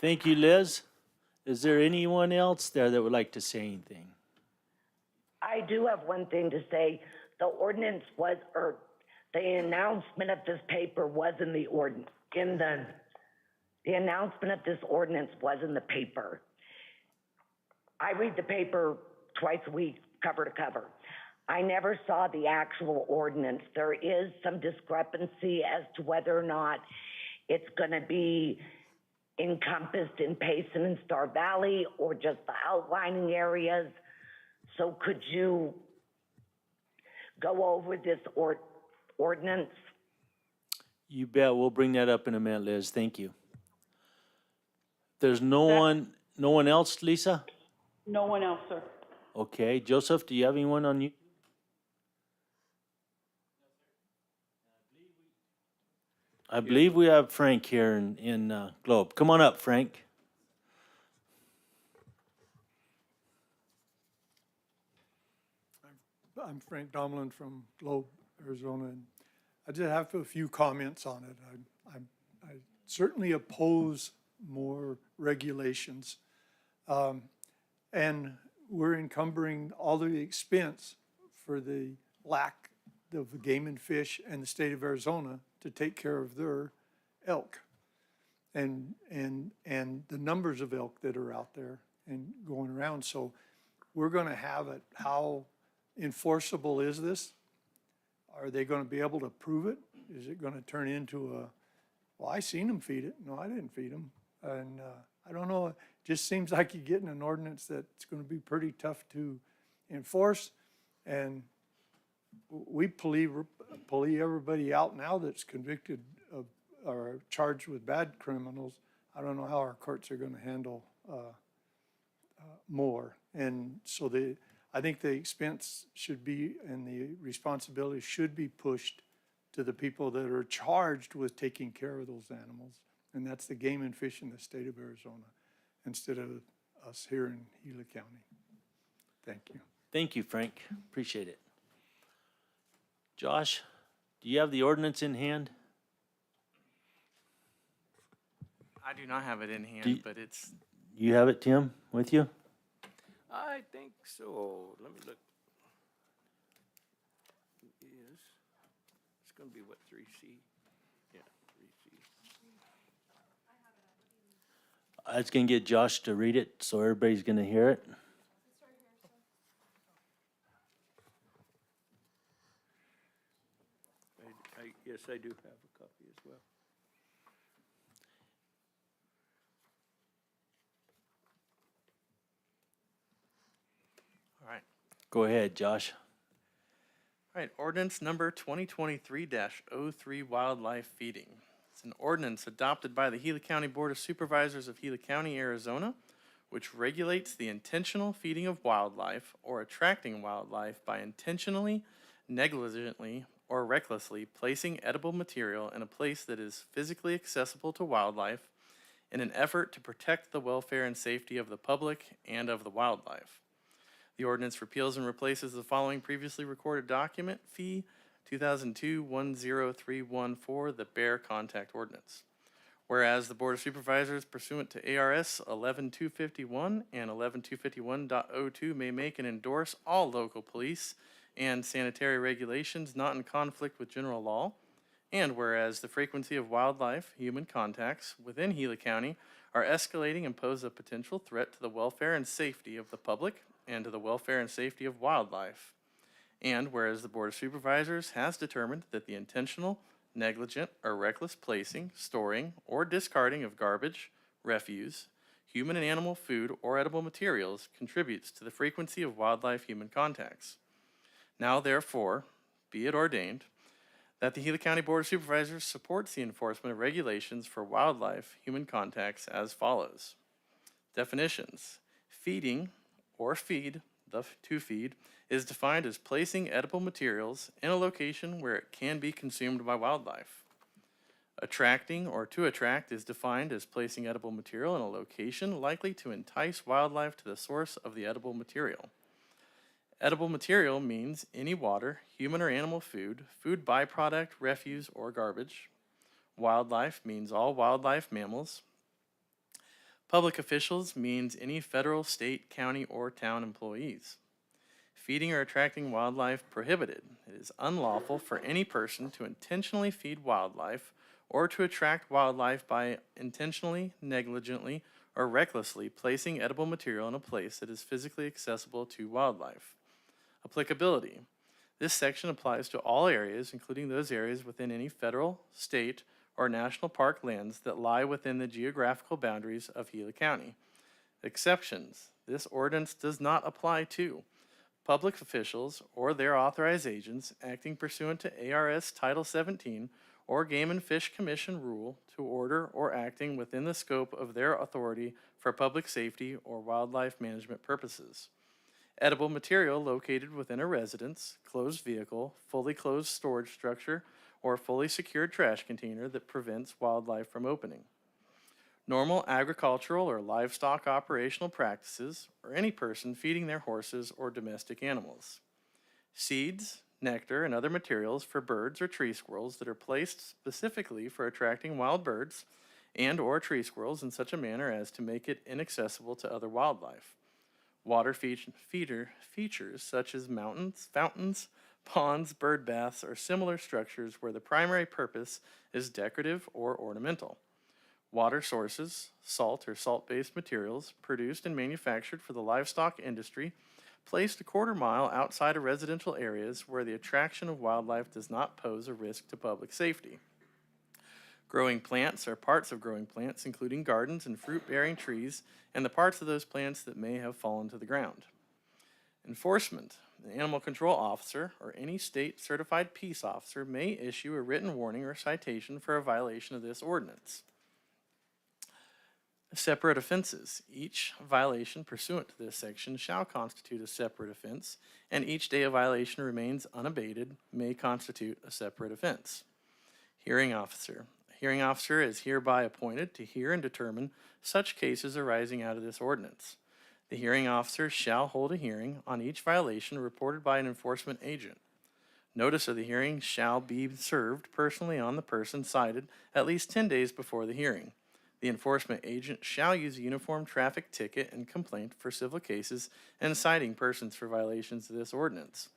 [SPEAKER 1] Thank you, Liz. Is there anyone else there that would like to say anything?
[SPEAKER 14] I do have one thing to say. The ordinance was, or the announcement of this paper was in the ordinance. The announcement of this ordinance was in the paper. I read the paper twice a week, cover to cover. I never saw the actual ordinance. There is some discrepancy as to whether or not it's going to be encompassed in Payson and Star Valley or just the outlining areas. So could you go over this ordinance?
[SPEAKER 1] You bet. We'll bring that up in a minute, Liz. Thank you. There's no one else, Lisa?
[SPEAKER 2] No one else, sir.
[SPEAKER 1] Okay. Joseph, do you have anyone on you? I believe we have Frank here in Globe. Come on up, Frank.
[SPEAKER 12] I'm Frank Domlin from Globe, Arizona, and I just have a few comments on it. I certainly oppose more regulations, and we're encumbering all the expense for the lack of the game and fish and the state of Arizona to take care of their elk. and the numbers of elk that are out there and going around. So we're gonna have it. How enforceable is this? Are they gonna be able to prove it? Is it gonna turn into well, I seen them feed it. No, I didn't feed them. And I don't know, it just seems like you're getting an ordinance that's gonna be pretty tough to enforce. And we pulley everybody out now that's convicted of, or charged with bad criminals. I don't know how our courts are gonna handle more. And so I think the expense should be, and the responsibility should be pushed to the people that are charged with taking care of those animals. And that's the game and fish in the state of Arizona, instead of us here in Gila County. Thank you.
[SPEAKER 1] Thank you, Frank. Appreciate it. Josh, do you have the ordinance in hand?
[SPEAKER 13] I do not have it in hand,
[SPEAKER 1] Do-
[SPEAKER 13] but it's,
[SPEAKER 1] You have it, Tim, with you?
[SPEAKER 6] I think so. Let me look. Yes. It's gonna be what, 3C? Yeah, 3C.
[SPEAKER 1] I was gonna get Josh to read it, so everybody's gonna hear it.
[SPEAKER 6] Yes, I do have a copy as well.
[SPEAKER 13] all right.
[SPEAKER 1] Go ahead, Josh.
[SPEAKER 13] All right, ordinance number 2023-03, wildlife feeding. It's an ordinance adopted by the Gila County Board of Supervisors of Gila County, Arizona, which regulates the intentional feeding of wildlife or attracting wildlife by intentionally, negligently, or recklessly placing edible material in a place that is physically accessible to wildlife in an effort to protect the welfare and safety of the public and of the wildlife. The ordinance repeals and replaces the following previously recorded document, fee 2002-10314, the Bear Contact Ordinance. Whereas the Board of Supervisors pursuant to ARS 11251 and 11251.02 may make and endorse all local police and sanitary regulations not in conflict with general law. And whereas the frequency of wildlife, human contacts within Gila County are escalating and pose a potential threat to the welfare and safety of the public and to the welfare and safety of wildlife. And whereas the Board of Supervisors has determined that the intentional, negligent, or reckless placing, storing, or discarding of garbage, refuse, human and animal food, or edible materials contributes to the frequency of wildlife-human contacts. Now therefore, be it ordained that the Gila County Board of Supervisors supports the enforcement of regulations for wildlife-human contacts as follows. Definitions: feeding or feed, to feed, is defined as placing edible materials in a location where it can be consumed by wildlife. Attracting or to attract is defined as placing edible material in a location likely to entice wildlife to the source of the edible material. Edible material means any water, human or animal food, food byproduct, refuse, or garbage. Wildlife means all wildlife mammals. Public officials means any federal, state, county, or town employees. Feeding or attracting wildlife prohibited. It is unlawful for any person to intentionally feed wildlife or to attract wildlife by intentionally, negligently, or recklessly placing edible material in a place that is physically accessible to wildlife. Applicability. This section applies to all areas, including those areas within any federal, state, or national park lands that lie within the geographical boundaries of Gila County. Exceptions. This ordinance does not apply to public officials or their authorized agents acting pursuant to ARS Title 17 or Game and Fish Commission rule to order or acting within the scope of their authority for public safety or wildlife management purposes. Edible material located within a residence, closed vehicle, fully closed storage structure, or fully secured trash container that prevents wildlife from opening. Normal agricultural or livestock operational practices, or any person feeding their horses or domestic animals. Seeds, nectar, and other materials for birds or tree squirrels that are placed specifically for attracting wild birds and or tree squirrels in such a manner as to make it inaccessible to other wildlife. Water features such as mountains, fountains, ponds, bird baths, or similar structures where the primary purpose is decorative or ornamental. water sources, salt or salt-based materials produced and manufactured for the livestock industry, placed a quarter mile outside of residential areas where the attraction of wildlife does not pose a risk to public safety. Growing plants or parts of growing plants, including gardens and fruit-bearing trees, and the parts of those plants that may have fallen to the ground. Enforcement. The animal control officer or any state certified peace officer may issue a written warning or citation for a violation of this ordinance. Separate offenses. Each violation pursuant to this section shall constitute a separate offense, and each day a violation remains unabated may constitute a separate offense. Hearing officer. A hearing officer is hereby appointed to hear and determine such cases arising out of this ordinance. The hearing officer shall hold a hearing on each violation reported by an enforcement agent. Notice of the hearing shall be served personally on the person cited at least 10 days before the hearing. The enforcement agent shall use a uniform traffic ticket and complaint for civil cases and citing persons for violations of this ordinance.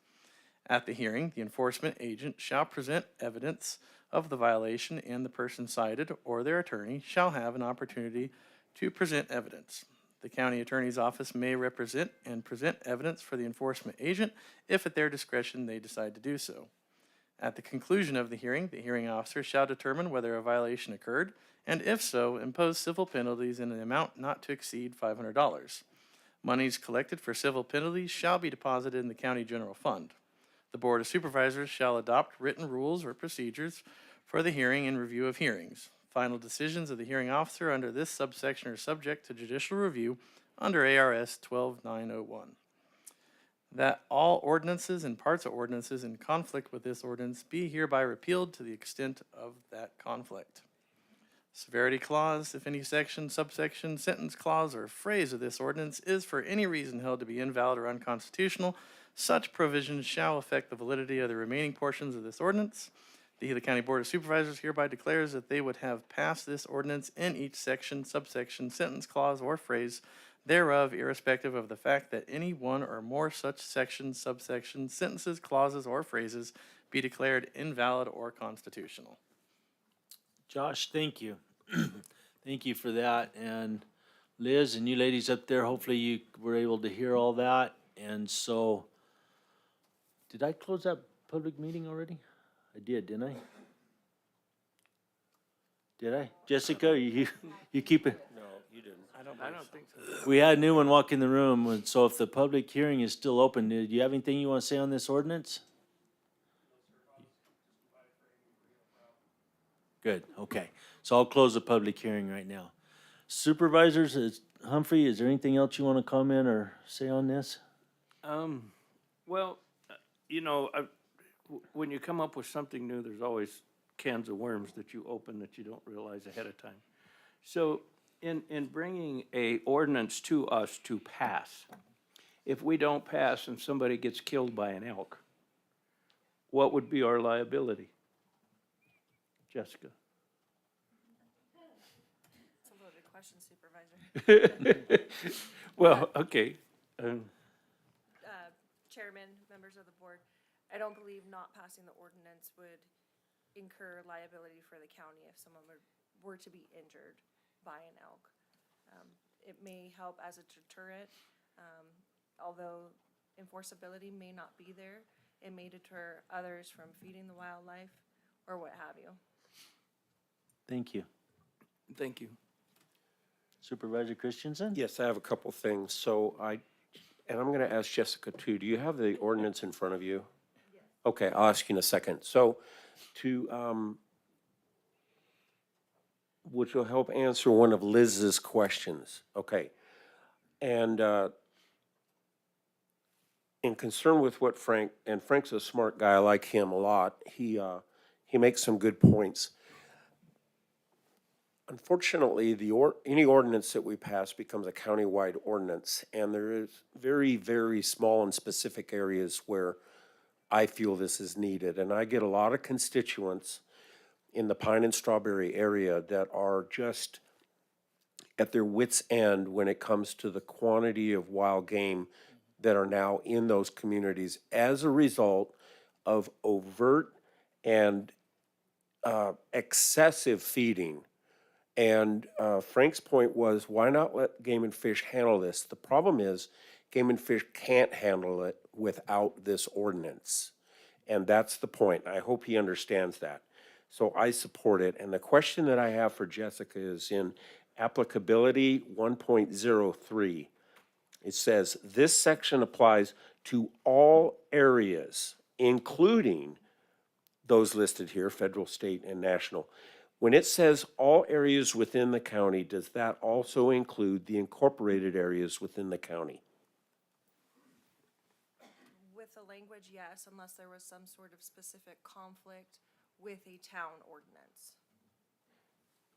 [SPEAKER 13] At the hearing, the enforcement agent shall present evidence of the violation, and the person cited or their attorney shall have an opportunity to present evidence. The county attorney's office may represent and present evidence for the enforcement agent if at their discretion they decide to do so. At the conclusion of the hearing officer shall determine whether a violation occurred, and if so, impose civil penalties in an amount not to exceed $500. Monies collected for civil penalties shall be deposited in the county general fund. The Board of Supervisors shall adopt written rules or procedures for the hearing and review of hearings. Final decisions of the hearing officer under this subsection are subject to judicial review under ARS 12901. That all ordinances and parts of ordinances in conflict with this ordinance be hereby repealed to the extent of that conflict. Severity clause. If any section, subsection, sentence clause, or phrase of this ordinance is for any reason held to be invalid or unconstitutional, such provisions shall affect the validity of the remaining portions of this ordinance. The Gila County Board of Supervisors hereby declares that they would have passed this ordinance in each section, subsection, sentence, clause, or phrase thereof, irrespective of the fact that any one or more such sections, subsections, sentences, clauses, or phrases be declared invalid or constitutional.
[SPEAKER 1] Josh, thank you. Thank you for that. And Liz and you ladies up there, hopefully you were able to hear all that. And so, did I close that public meeting already? I did, didn't I? Did I? Jessica, you keep it?
[SPEAKER 8] No, you didn't.
[SPEAKER 6] I don't think so.
[SPEAKER 1] We had a new one walk in the room, and so if the public hearing is still open, do you have anything you want to say on this ordinance? Good, okay. So I'll close the public hearing right now. Supervisors, Humphrey, is there anything else you want to comment or say on this?
[SPEAKER 6] Well, you know, when you come up with something new, there's always cans of worms that you open that you don't realize ahead of time. So in bringing a ordinance to us to pass, if we don't pass and somebody gets killed by an elk, what would be our liability? Jessica?
[SPEAKER 16] It's a loaded question, Supervisor.
[SPEAKER 6] Well, okay.
[SPEAKER 16] Chairman, members of the board, I don't believe not passing the ordinance would incur liability for the county if someone were to be injured by an elk. It may help as a deterrent, although enforceability may not be there. It may deter others from feeding the wildlife or what have you.
[SPEAKER 1] Thank you.
[SPEAKER 6] Thank you.
[SPEAKER 1] Supervisor Christensen?
[SPEAKER 8] Yes, I have a couple things. So and I'm going to ask Jessica too. Do you have the ordinance in front of you? Yes. Okay, I'll ask you in a second. So which will help answer one of Liz's questions. Okay. And in concern with what Frank's a smart guy, I like him a lot. He makes some good points. Unfortunately, any ordinance that we pass becomes a countywide ordinance, and there is very, very small and specific areas where I feel this is needed. And I get a lot of constituents in the Pine and Strawberry area that are just at their wits' end when it comes to the quantity of wild game that are now in those communities as a result of overt and excessive feeding And Frank's point was, why not let Game and Fish handle this? The problem is, Game and Fish can't handle it without this ordinance. And that's the point. I hope he understands that. So I support it. And the question that I have for Jessica is in applicability 1.03. It says, this section applies to all areas, including those listed here, federal, state, and national. When it says all areas within the county, does that also include the incorporated areas within the county?
[SPEAKER 16] With the language, yes, unless there was some sort of specific conflict with a town ordinance.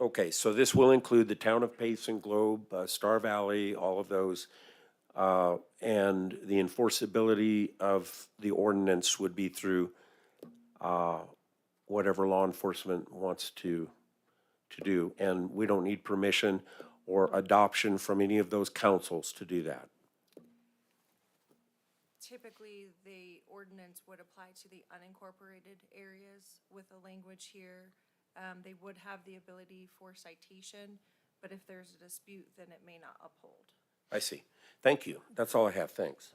[SPEAKER 8] Okay, so this will include the town of Payson, Globe, Star Valley, all of those. And the enforceability of the ordinance would be through whatever law enforcement wants to do. And we don't need permission or adoption from any of those councils to do that.
[SPEAKER 16] Typically, the ordinance would apply to the unincorporated areas with the language here. They would have the ability for citation, but if there's a dispute, then it may not uphold.
[SPEAKER 8] I see. Thank you. That's all I have. Thanks.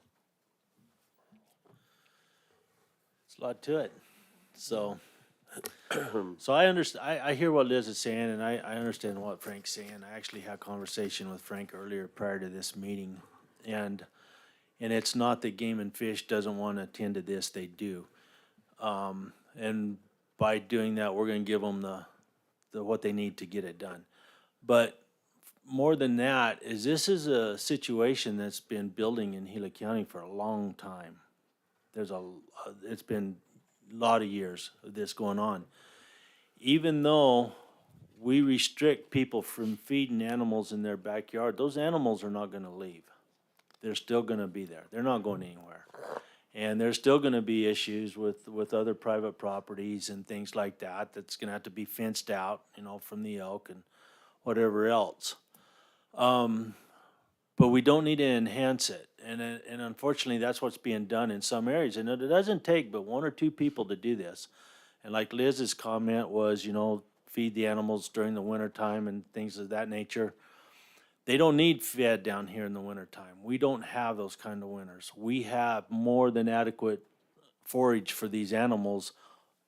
[SPEAKER 1] It's a lot to it. So, so I understand, I hear what Liz is saying, and I understand what Frank's saying. I actually had a conversation with Frank earlier prior to this meeting. And it's not that Game and Fish doesn't want to attend to this, they do. And by doing that, we're gonna give them the what they need to get it done. But more than that, is this is a situation that's been building in Gila County for a long time. It's been a lot of years of this going on. Even though we restrict people from feeding animals in their backyard, those animals are not gonna leave. They're still gonna be there. They're not going anywhere. And there's still gonna be issues with other private properties and things like that, that's gonna have to be fenced out, from the elk and whatever else. But we don't need to enhance it. And unfortunately, that's what's being done in some areas. And it doesn't take but one or two people to do this. And like Liz's comment was, feed the animals during the wintertime and things of that nature. They don't need fed down here in the wintertime. We don't have those kind of winters. We have more than adequate forage for these animals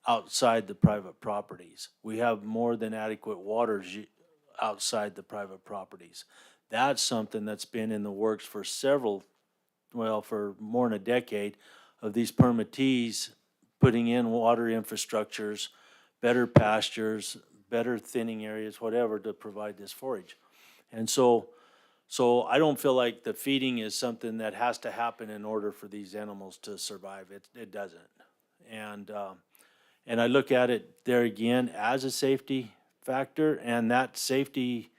[SPEAKER 1] outside the private properties. We have more than adequate waters outside the private properties. That's something that's been in the works for for more than a decade, of these permittees putting in water infrastructures, better pastures, better thinning areas, whatever, to provide this forage. And so I don't feel like the feeding is something that has to happen in order for these animals to survive. It doesn't. And I look at it there again as a safety factor, and that safety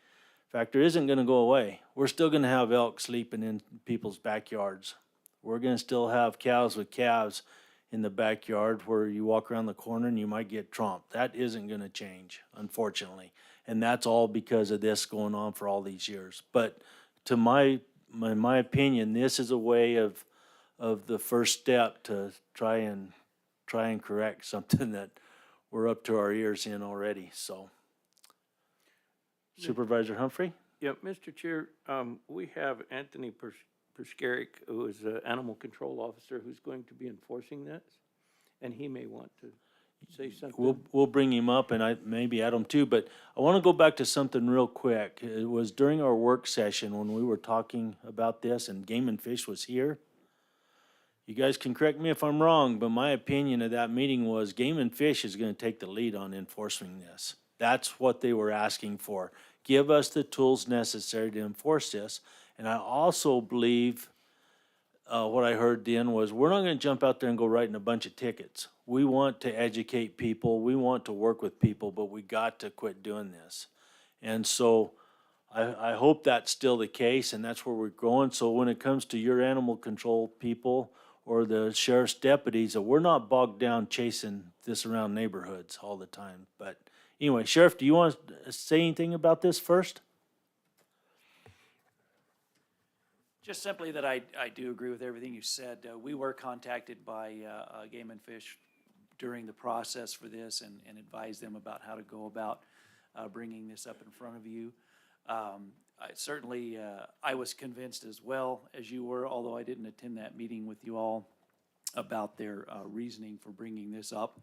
[SPEAKER 1] factor isn't gonna go away. We're still gonna have elk sleeping in people's backyards. We're gonna still have cows with calves in the backyard where you walk around the corner and you might get tromped. That isn't gonna change, unfortunately. And that's all because of this going on for all these years. But to my opinion, this is a way of the first step to try and correct something that we're up to our ears in already, so. Supervisor Humphrey?
[SPEAKER 6] Yeah, Mr. Chair, we have Anthony Perskeric, who is an animal control officer, who's going to be enforcing this, and he may want to say something.
[SPEAKER 1] We'll bring him up, and maybe Adam too, but I want to go back to something real quick. It was during our work session when we were talking about this, and Game and Fish was here. You guys can correct me if I'm wrong, but my opinion of that meeting was Game and Fish is going to take the lead on enforcing this. That's what they were asking for. Give us the tools necessary to enforce this. And I also believe what I heard then was, we're not going to jump out there and go writing a bunch of tickets. We want to educate people. We want to work with people, but we got to quit doing this. And so I hope that's still the case, and that's where we're going. So when it comes to your animal control people or the sheriff's deputies, that we're not bogged down chasing this around neighborhoods all the time. But anyway, Sheriff, do you want to say anything about this first?
[SPEAKER 17] Just simply that I do agree with everything you said. We were contacted by Game and Fish during the process for this and advised them about how to go about bringing this up in front of you. I was convinced as well as you were, although I didn't attend that meeting with you all, about their reasoning for bringing this up,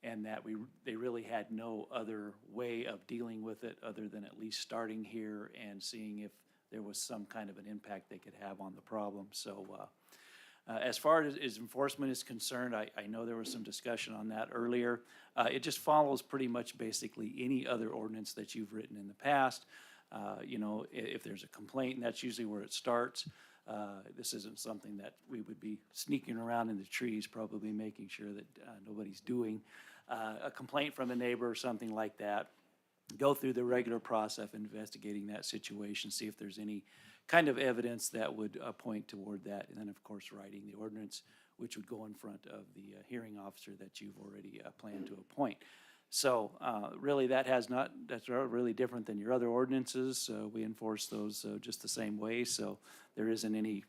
[SPEAKER 17] and that they really had no other way of dealing with it other than at least starting here and seeing if there was some kind of an impact they could have on the problem. So as far as enforcement is concerned, I know there was some discussion on that earlier. It just follows pretty much basically any other ordinance that you've written in the past. If there's a complaint, and that's usually where it starts. This isn't something that we would be sneaking around in the trees, probably making sure that nobody's doing. A complaint from a neighbor or something like that, go through the regular process of investigating that situation, see if there's any kind of evidence that would point toward that, and then, of course, writing the ordinance, which would go in front of the hearing officer that you've already planned to appoint. So really, that's really different than your other ordinances. We enforce those just the same way, so there isn't any,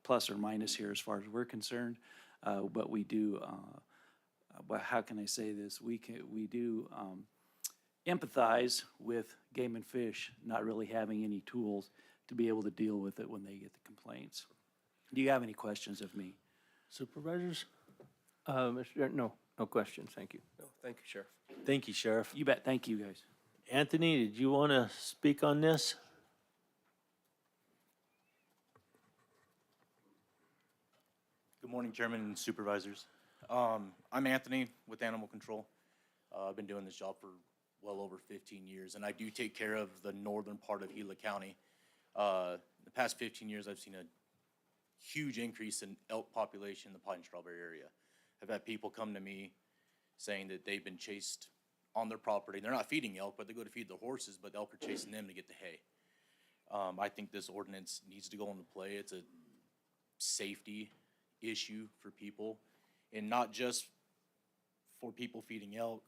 [SPEAKER 17] plus or minus here as far as we're concerned. But we do, how can I say this? We do empathize with Game and Fish not really having any tools to be able to deal with it when they get the complaints. Do you have any questions of me?
[SPEAKER 1] Supervisors?
[SPEAKER 6] No questions, thank you.
[SPEAKER 8] No, thank you, Sheriff.
[SPEAKER 1] Thank you, Sheriff.
[SPEAKER 17] You bet. Thank you, guys.
[SPEAKER 1] Anthony, did you want to speak on this?
[SPEAKER 18] Good morning, Chairman and Supervisors. I'm Anthony with Animal Control. I've been doing this job for well over 15 years, and I do take care of the northern part of Gila County. The past 15 years, I've seen a huge increase in elk population in the Pine Strawberry area. I've had people come to me saying that they've been chased on their property. They're not feeding elk, but they go to feed the horses, but the elk are chasing them to get the hay. I think this ordinance needs to go into play. It's a safety issue for people, and not just for people feeding elk,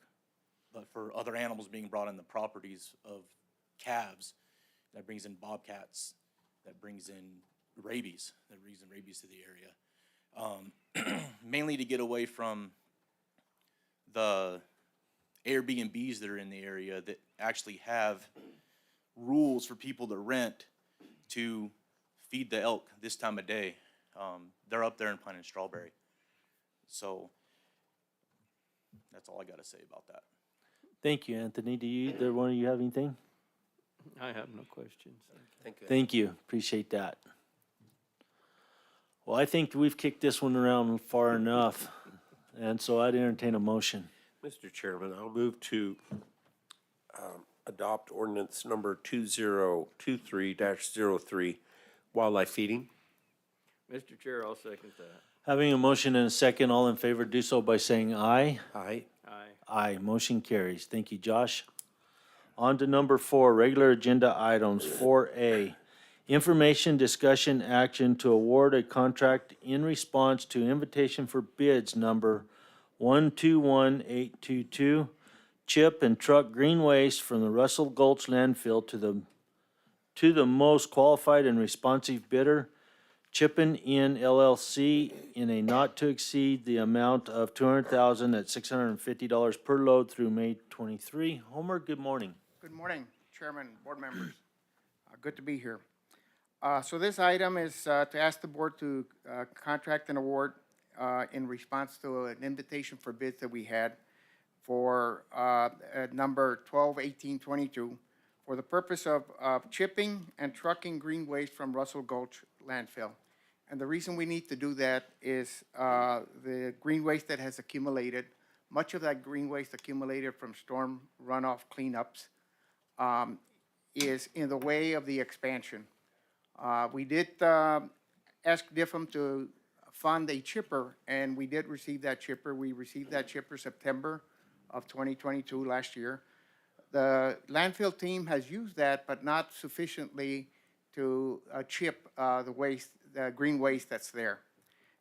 [SPEAKER 18] but for other animals being brought in the properties of calves. That brings in bobcats, that brings in rabies to the area. Mainly to get away from the Airbnbs that are in the area that actually have rules for people to rent to feed the elk this time of day. They're up there in Pine and Strawberry. So that's all I got to say about that.
[SPEAKER 1] Thank you, Anthony. Do either one of you have anything?
[SPEAKER 6] I have no questions.
[SPEAKER 8] Thank you.
[SPEAKER 1] Thank you. Appreciate that. Well, I think we've kicked this one around far enough, and so I'd entertain a motion.
[SPEAKER 8] Mr. Chairman, I'll move to adopt ordinance number 2023-03, wildlife feeding.
[SPEAKER 6] Mr. Chair, I'll second that.
[SPEAKER 1] Having a motion and a second, all in favor, do so by saying aye.
[SPEAKER 8] Aye.
[SPEAKER 6] Aye.
[SPEAKER 1] Aye, motion carries. Thank you, Josh. On to number 4, regular agenda items. 4A, information, discussion, action to award a contract in response to invitation for bids number 121822, chip and truck green waste from the Russell Gulch landfill to the most qualified and responsive bidder, Chippin' In LLC, in a not to exceed the amount of $200,000 at $650 per load through May 23. Homer, good morning.
[SPEAKER 19] Good morning, Chairman, board members. Good to be here. So this item is to ask the board to contract an award in response to an invitation for bids that we had for number 121822 for the purpose of chipping and trucking green waste from Russell Gulch landfill. And the reason we need to do that is the green waste that has accumulated, much of that green waste accumulated from storm runoff cleanups is in the way of the expansion. We did ask DIFM to fund a chipper, and we did receive that chipper. We received that chipper September of 2022, last year. The landfill team has used that, but not sufficiently to chip the waste, the green waste that's there.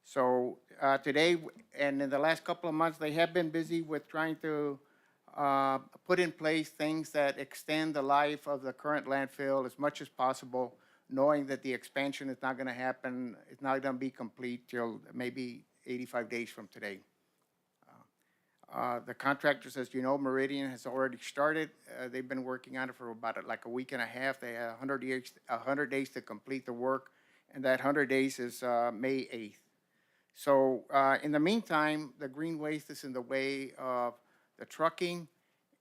[SPEAKER 19] So today, and in the last couple of months, they have been busy with trying to put in place things that extend the life of the current landfill as much as possible, knowing that the expansion is not going to happen, it's not going to be complete till maybe 85 days from today. The contractors, as you know, Meridian has already started. They've been working on it for about like a week and a half. They had 100 days to complete the work, and that 100 days is May 8th. So in the meantime, the green waste is in the way of the trucking,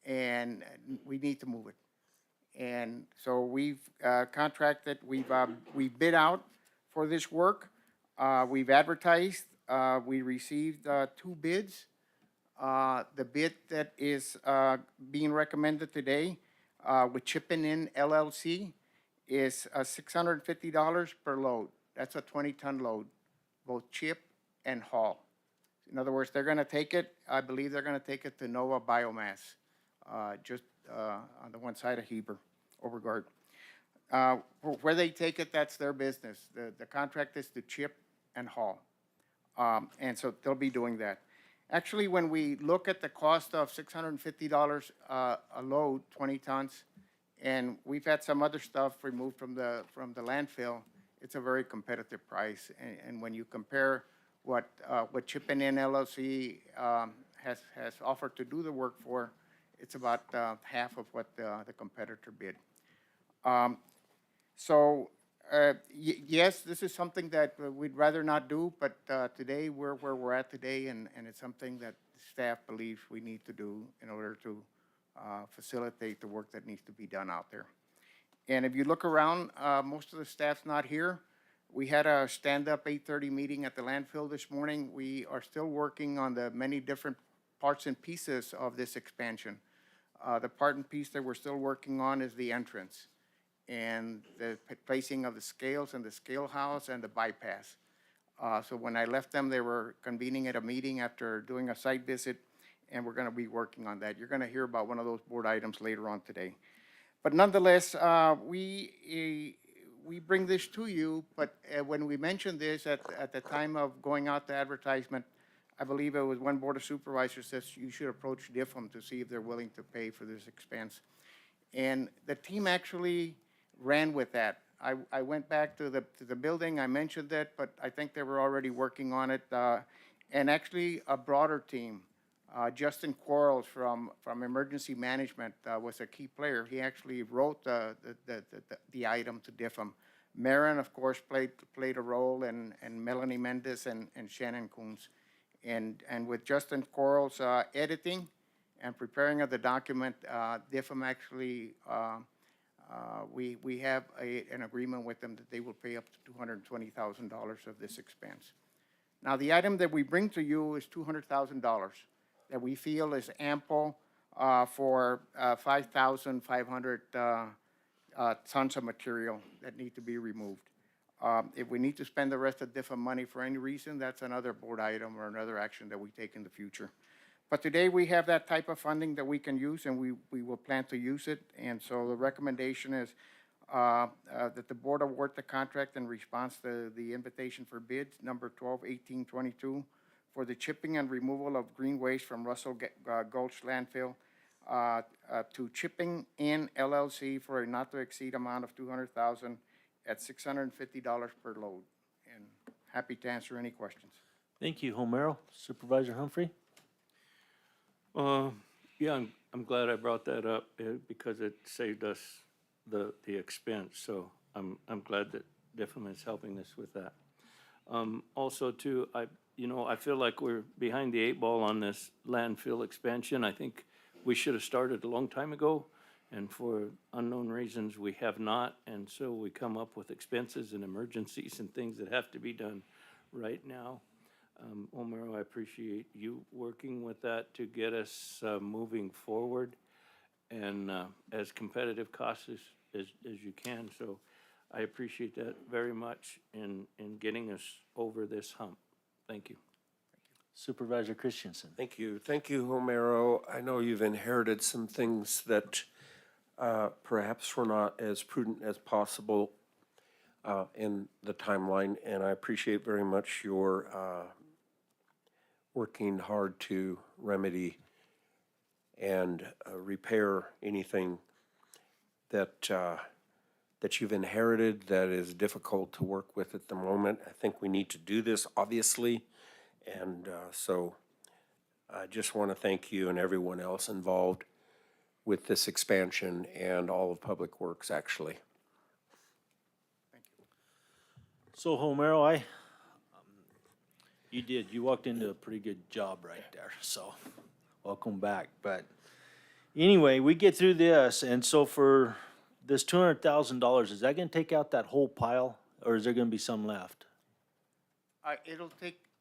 [SPEAKER 19] and we need to move it. And so we've contracted, we've bid out for this work. We've advertised. We received 2 bids. The bid that is being recommended today with Chipping In LLC is $650 per load. That's a 20-ton load, both chip and haul. In other words, they're going to take it, I believe they're going to take it to Nova Biomass, just on the one side of Heber, Overguard. Where they take it, that's their business. The contract is to chip and haul. And so they'll be doing that. Actually, when we look at the cost of $650 a load, 20 tons, and we've had some other stuff removed from the landfill, it's a very competitive price. And when you compare what Chipping In LLC has offered to do the work for, it's about half of what the competitor bid. Yes, this is something that we'd rather not do, but today we're where we're at today, and it's something that staff believes we need to do in order to facilitate the work that needs to be done out there. And if you look around, most of the staff's not here. We had a stand-up 8:30 meeting at the landfill this morning. We are still working on the many different parts and pieces of this expansion. The part and piece that we're still working on is the entrance and the placing of the scales and the scale house and the bypass. So when I left them, they were convening at a meeting after doing a site visit, and we're going to be working on that. You're going to hear about one of those board items later on today. But nonetheless, we bring this to you, but when we mentioned this at the time of going out to advertisement, I believe it was one Board of Supervisors says you should approach DIFM to see if they're willing to pay for this expense. And the team actually ran with that. I went back to the building, I mentioned that, but I think they were already working on it. And actually a broader team, Justin Quarles from Emergency Management was a key player. He actually wrote the item to DIFM. Marin, of course, played a role, and Melanie Mendez and Shannon Coons. And with Justin Quarles editing and preparing of the document, DIFM actually we have an agreement with them that they will pay up to $220,000 of this expense. Now, the item that we bring to you is $200,000 that we feel is ample for 5,500 tons of material that need to be removed. If we need to spend the rest of DIFA money for any reason, that's another board item or another action that we take in the future. But today we have that type of funding that we can use, and we will plan to use it. And so the recommendation is that the board award the contract in response to the invitation for bids number 121822 for the chipping and removal of green waste from Russell Gulch landfill to Chipping In LLC for a not to exceed amount of $200,000 at $650 per load. And happy to answer any questions.
[SPEAKER 1] Thank you, Homero. Supervisor Humphrey?
[SPEAKER 6] Yeah, I'm glad I brought that up because it saved us the expense. So I'm glad that DIFM is helping us with that. Also, too, I feel like we're behind the 8 ball on this landfill expansion. I think we should have started a long time ago, and for unknown reasons, we have not. And so we come up with expenses and emergencies and things that have to be done right now. Omar, I appreciate you working with that to get us moving forward and as competitive costs as you can. So I appreciate that very much in getting us over this hump. Thank you.
[SPEAKER 1] Supervisor Christensen?
[SPEAKER 8] Thank you. Thank you, Homero. I know you've inherited some things that perhaps were not as prudent as possible in the timeline, and I appreciate very much your working hard to remedy and repair anything that you've inherited that is difficult to work with at the moment. I think we need to do this, obviously, and so I just want to thank you and everyone else involved with this expansion and all of Public Works, actually.
[SPEAKER 1] So Homero, you walked into a pretty good job right there, so welcome back. But anyway, we get through this, and so for this $200,000, is that gonna take out that whole pile, or is there gonna be some left?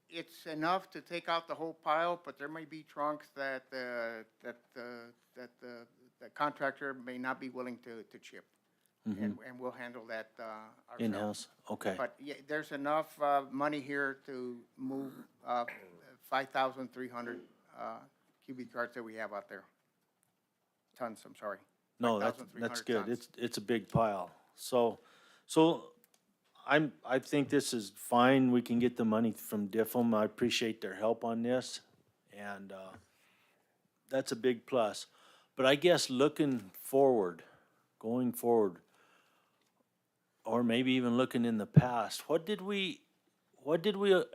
[SPEAKER 19] It's enough to take out the whole pile, but there may be trunks that the contractor may not be willing to chip. And we'll handle that ourselves.
[SPEAKER 1] In-house, okay.
[SPEAKER 19] But yeah, there's enough money here to move 5,300 cubic yards that we have out there. Tons, I'm sorry.
[SPEAKER 1] No, that's
[SPEAKER 19] 5,300
[SPEAKER 1] good.
[SPEAKER 19] tons.
[SPEAKER 1] It's a big pile. So I think this is fine. We can get the money from DIFM. I appreciate their help on this. And, that's a big plus. But I guess going forward, or maybe even looking in the past, what did we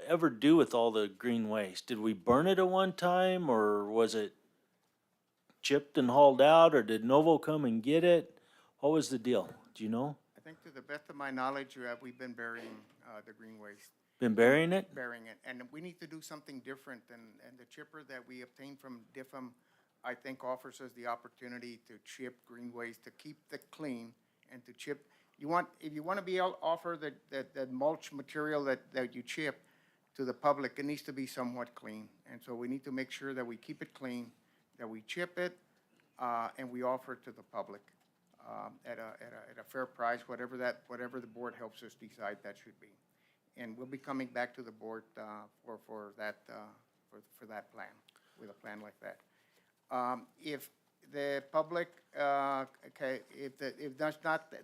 [SPEAKER 1] ever do with all the green waste? Did we burn it at one time, or was it chipped and hauled out, or did Novo come and get it? What was the deal? Do you know?
[SPEAKER 19] I think to the best of my knowledge, we've been burying the green waste.
[SPEAKER 1] Been burying it?
[SPEAKER 19] Burying it. And we need to do something different. And the chipper that we obtained from DIFM, I think offers us the opportunity to chip green waste, to keep it clean and to chip. If you want to be able to offer the mulch material that you chip to the public, it needs to be somewhat clean. And so we need to make sure that we keep it clean, that we chip it, and we offer it to the public at a fair price, whatever the board helps us decide that should be. And we'll be coming back to the board for that plan, with a plan like that. If the public, if there's not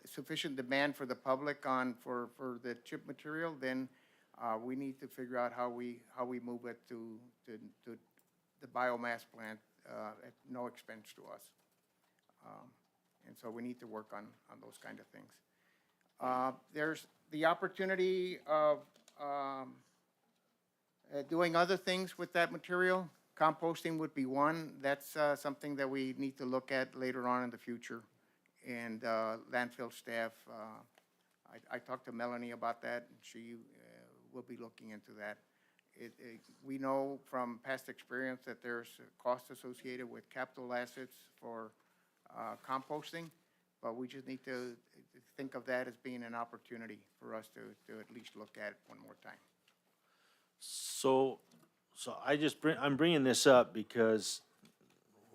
[SPEAKER 19] sufficient demand for the public for the chip material, then we need to figure out how we move it to the biomass plant at no expense to us. And so we need to work on those kind of things. There's the opportunity of doing other things with that material. Composting would be one. That's something that we need to look at later on in the future. And landfill staff, I talked to Melanie about that, and she will be looking into that. We know from past experience that there's a cost associated with capital assets for composting, but we just need to think of that as being an opportunity for us to at least look at it one more time.
[SPEAKER 1] So I'm bringing this up because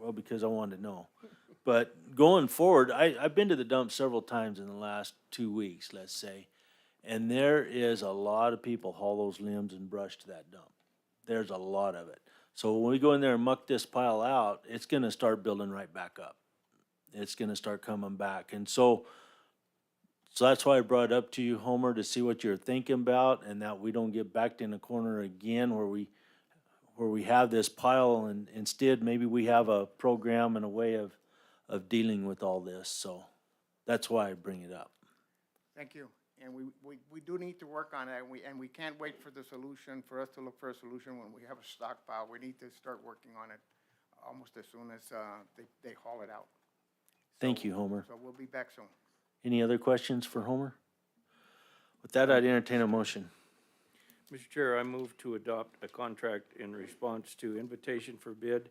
[SPEAKER 1] I wanted to know. But going forward, I've been to the dump several times in the last 2 weeks, let's say, and there is a lot of people haul those limbs and brush to that dump. There's a lot of it. So when we go in there and muck this pile out, it's gonna start building right back up. It's gonna start coming back. And so that's why I brought it up to you, Homer, to see what you're thinking about, and that we don't get backed in a corner again where we have this pile, and instead maybe we have a program and a way of dealing with all this. So that's why I bring it up.
[SPEAKER 19] Thank you. And we do need to work on it, and we can't wait for the solution, for us to look for a solution when we have a stockpile. We need to start working on it almost as soon as they haul it out.
[SPEAKER 1] Thank you, Homer.
[SPEAKER 19] So we'll be back soon.
[SPEAKER 1] Any other questions for Homer? With that, I'd entertain a motion.
[SPEAKER 6] Mr. Chair, I move to adopt a contract in response to invitation for bid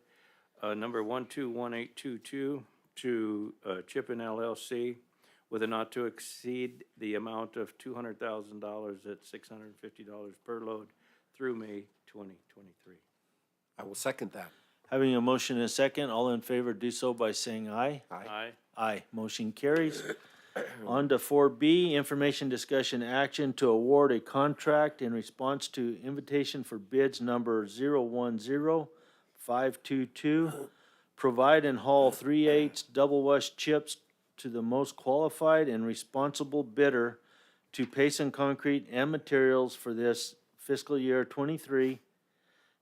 [SPEAKER 6] number 121822 to Chipin LLC with a not to exceed the amount of $200,000 at $650 per load through May 2023.
[SPEAKER 8] I will second that.
[SPEAKER 1] Having a motion and a second, all in favor do so by saying aye.
[SPEAKER 6] Aye.
[SPEAKER 1] Aye. Motion carries. On to 4B, information discussion action to award a contract in response to invitation for bids number 010522. Provide and haul 3/8 double wash chips to the most qualified and responsible bidder to Payson Concrete and Materials for this fiscal year 23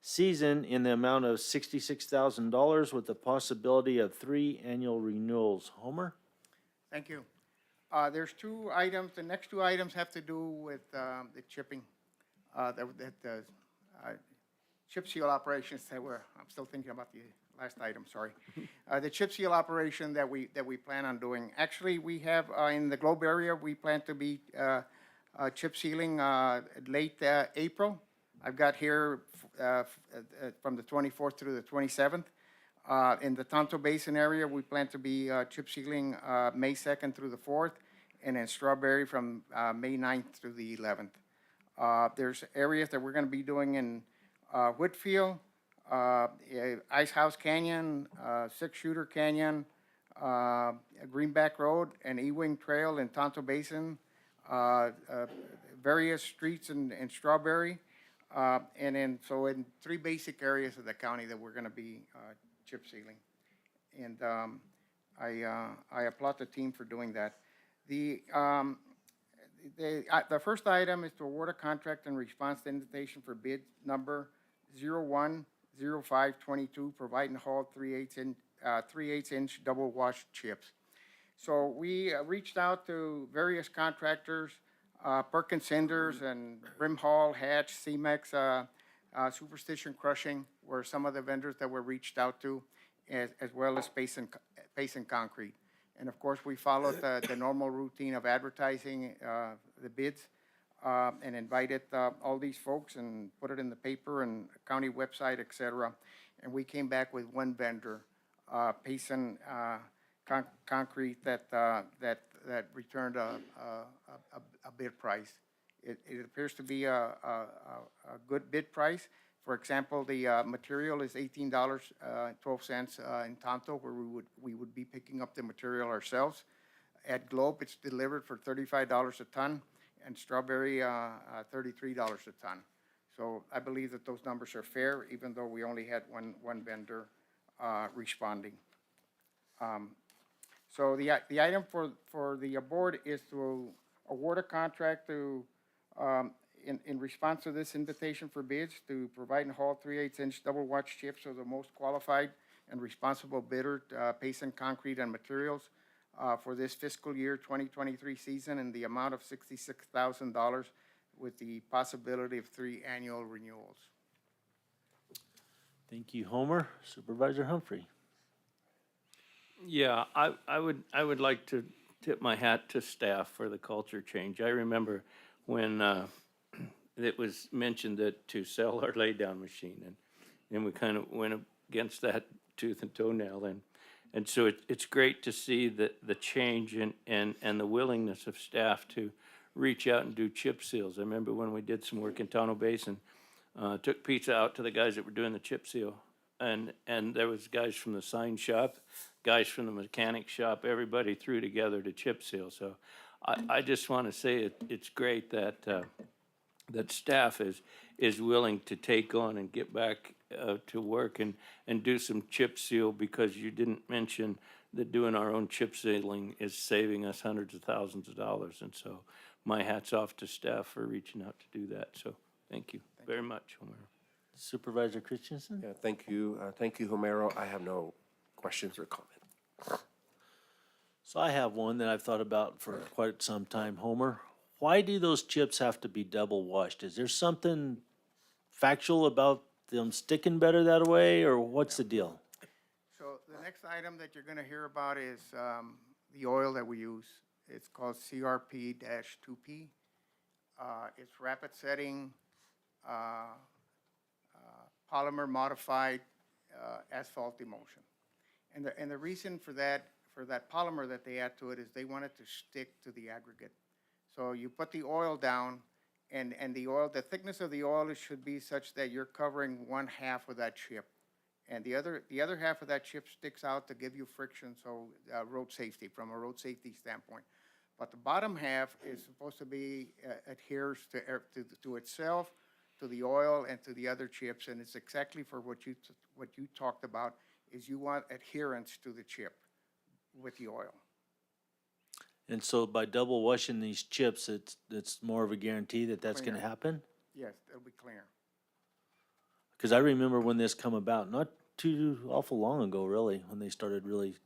[SPEAKER 1] season in the amount of $66,000 with the possibility of 3 annual renewals. Homer?
[SPEAKER 19] Thank you. There's 2 items. The next 2 items have to do with the chipping. chip seal operations that I'm still thinking about the last item, sorry. The chip seal operation that we plan on doing. Actually, we have, in the Globe area, we plan to be chip sealing late April. I've got here from the 24th through the 27th. In the Tonto Basin area, we plan to be chip sealing May 2nd through the 4th, and in Strawberry from May 9th through the 11th. There's areas that we're going to be doing in Whitfield, Ice House Canyon, Six Shooter Canyon, Greenback Road, and Ewing Trail in Tonto Basin, various streets in Strawberry, and in 3 basic areas of the county that we're going to be chip sealing. And I applaud the team for doing that. The first item is to award a contract in response to invitation for bid number 010522, provide and haul 3/8-inch double wash chips. So we reached out to various contractors, Perkins Cinders and Brimhall, Hatch, CEMEX, Superstition Crushing were some of the vendors that were reached out to, as well as Pace and Concrete. And of course, we followed the normal routine of advertising the bids and invited all these folks and put it in the paper and county website, et cetera. And we came back with one vendor, Pace and Concrete, that returned a bid price. It appears to be a good bid price. For example, the material is $18.12 in Tonto, where we would be picking up the material ourselves. At Globe, it's delivered for $35 a ton, and Strawberry, $33 a ton. So I believe that those numbers are fair, even though we only had one vendor responding. So the item for the board is to award a contract to in response to this invitation for bids to provide and haul 3/8-inch double watch chips of the most qualified and responsible bidder, Pace and Concrete and Materials, for this fiscal year 2023 season in the amount of $66,000 with the possibility of 3 annual renewals.
[SPEAKER 1] Thank you, Homer. Supervisor Humphrey.
[SPEAKER 6] Yeah, I would like to tip my hat to staff for the culture change. I remember when it was mentioned that to sell our lay-down machine, and we kind of went against that tooth and toenail, and so it's great to see the change and the willingness of staff to reach out and do chip seals. I remember when we did some work in Tonto Basin, took pizza out to the guys that were doing the chip seal, and there was guys from the sign shop, guys from the mechanic shop, everybody threw together to chip seal. So I just want to say it's great that that staff is willing to take on and get back to work and do some chip seal, because you didn't mention that doing our own chip sealing is saving us hundreds of thousands of dollars. And so my hat's off to staff for reaching out to do that. So thank you very much, Homer.
[SPEAKER 1] Supervisor Christensen?
[SPEAKER 8] Yeah, thank you. Thank you, Homero. I have no questions or comment.
[SPEAKER 1] So I have one that I've thought about for quite some time, Homer. Why do those chips have to be double washed? Is there something factual about them sticking better that way, or what's the deal?
[SPEAKER 19] So the next item that you're going to hear about is the oil that we use. It's called CRP-2P. It's rapid setting, polymer modified asphalt emulsion. And the reason for that polymer that they add to it is they want it to stick to the aggregate. So you put the oil down, and the thickness of the oil should be such that you're covering 1/2 of that chip. And the other half of that chip sticks out to give you friction, so road safety, from a road safety standpoint. But the bottom half is supposed to be, adheres to itself, to the oil, and to the other chips, and it's exactly for what you talked about, is you want adherence to the chip with the oil.
[SPEAKER 1] And so by double washing these chips, it's more of a guarantee that that's going to
[SPEAKER 19] Cleaner.
[SPEAKER 1] happen?
[SPEAKER 19] Yes, it'll be cleaner.
[SPEAKER 1] Because I remember when this come about, not too awful long ago, really, when they started really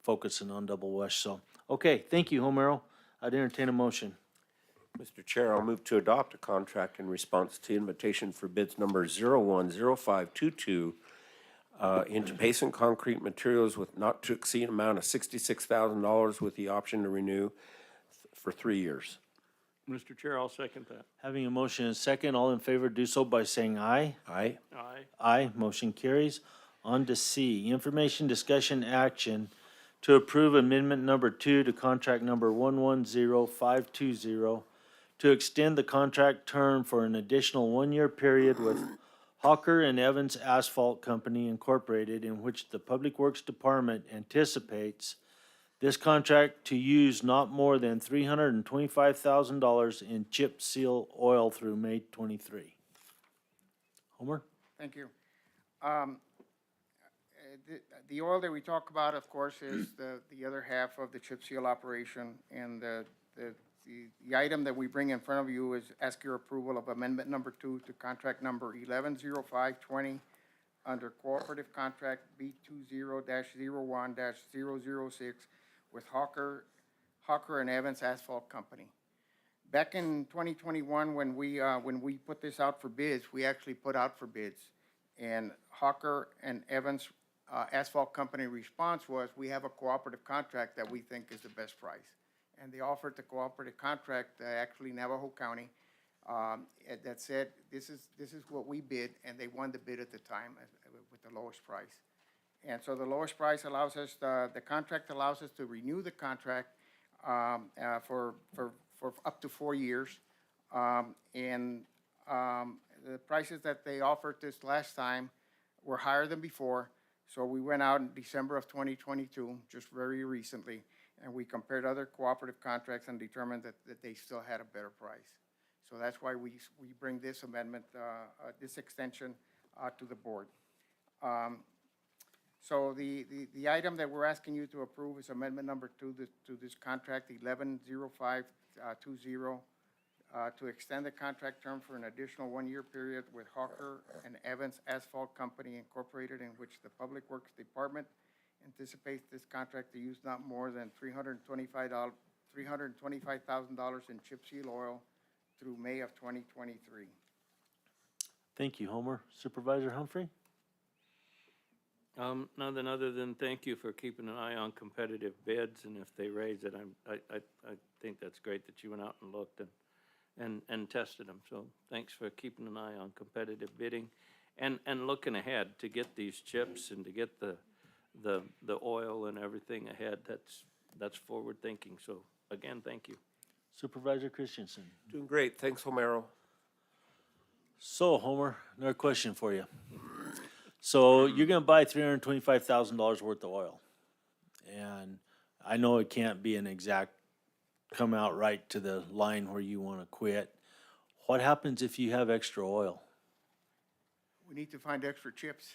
[SPEAKER 1] focusing on double wash. So, okay, thank you, Homero. I'd entertain a motion.
[SPEAKER 8] Mr. Chair, I'll move to adopt a contract in response to invitation for bids number 010522 into Payson Concrete Materials with not to exceed amount of $66,000 with the option to renew for 3 years.
[SPEAKER 6] Mr. Chair, I'll second that.
[SPEAKER 1] Having a motion and a second, all in favor do so by saying aye.
[SPEAKER 8] Aye.
[SPEAKER 6] Aye.
[SPEAKER 1] Aye, motion carries. On to C, information, discussion, action to approve amendment number 2 to contract number 110520 to extend the contract term for an additional 1-year period with Hawker and Evans Asphalt Company Incorporated, in which the Public Works Department anticipates this contract to use not more than $325,000 in chip seal oil through May 23. Homer?
[SPEAKER 19] Thank you. The oil that we talk about, of course, is the other half of the chip seal operation. And the item that we bring in front of you is ask your approval of amendment number 2 to contract number 110520 under cooperative contract B20-01-006 with Hawker and Evans Asphalt Company. Back in 2021, when we put this out for bids, we actually put out for bids. And Hawker and Evans Asphalt Company response was, we have a cooperative contract that we think is the best price. And they offered the cooperative contract, actually Navajo County, that said, this is what we bid, and they won the bid at the time with the lowest price. And so the lowest price allows us, the contract allows us to renew the contract for up to 4 years. The prices that they offered this last time were higher than before. So we went out in December of 2022, just very recently, and we compared other cooperative contracts and determined that they still had a better price. So that's why we bring this amendment, this extension to the board. So the item that we're asking you to approve is amendment number 2 to this contract, 110520, to extend the contract term for an additional 1-year period with Hawker and Evans Asphalt Company Incorporated, in which the Public Works Department anticipates this contract to use not more than $325,000 in chip seal oil through May of 2023.
[SPEAKER 1] Thank you, Homer. Supervisor Humphrey?
[SPEAKER 6] Nothing other than thank you for keeping an eye on competitive bids, and if they raise it, I think that's great that you went out and looked and tested them. So thanks for keeping an eye on competitive bidding and looking ahead to get these chips and to get the oil and everything ahead. That's forward thinking. So again, thank you.
[SPEAKER 1] Supervisor Christensen?
[SPEAKER 8] Doing great. Thanks, Homero.
[SPEAKER 1] So, Homer, another question for you. So you're gonna buy $325,000 worth of oil. And I know it can't be an exact come out right to the line where you wanna quit. What happens if you have extra oil?
[SPEAKER 19] We need to find extra chips.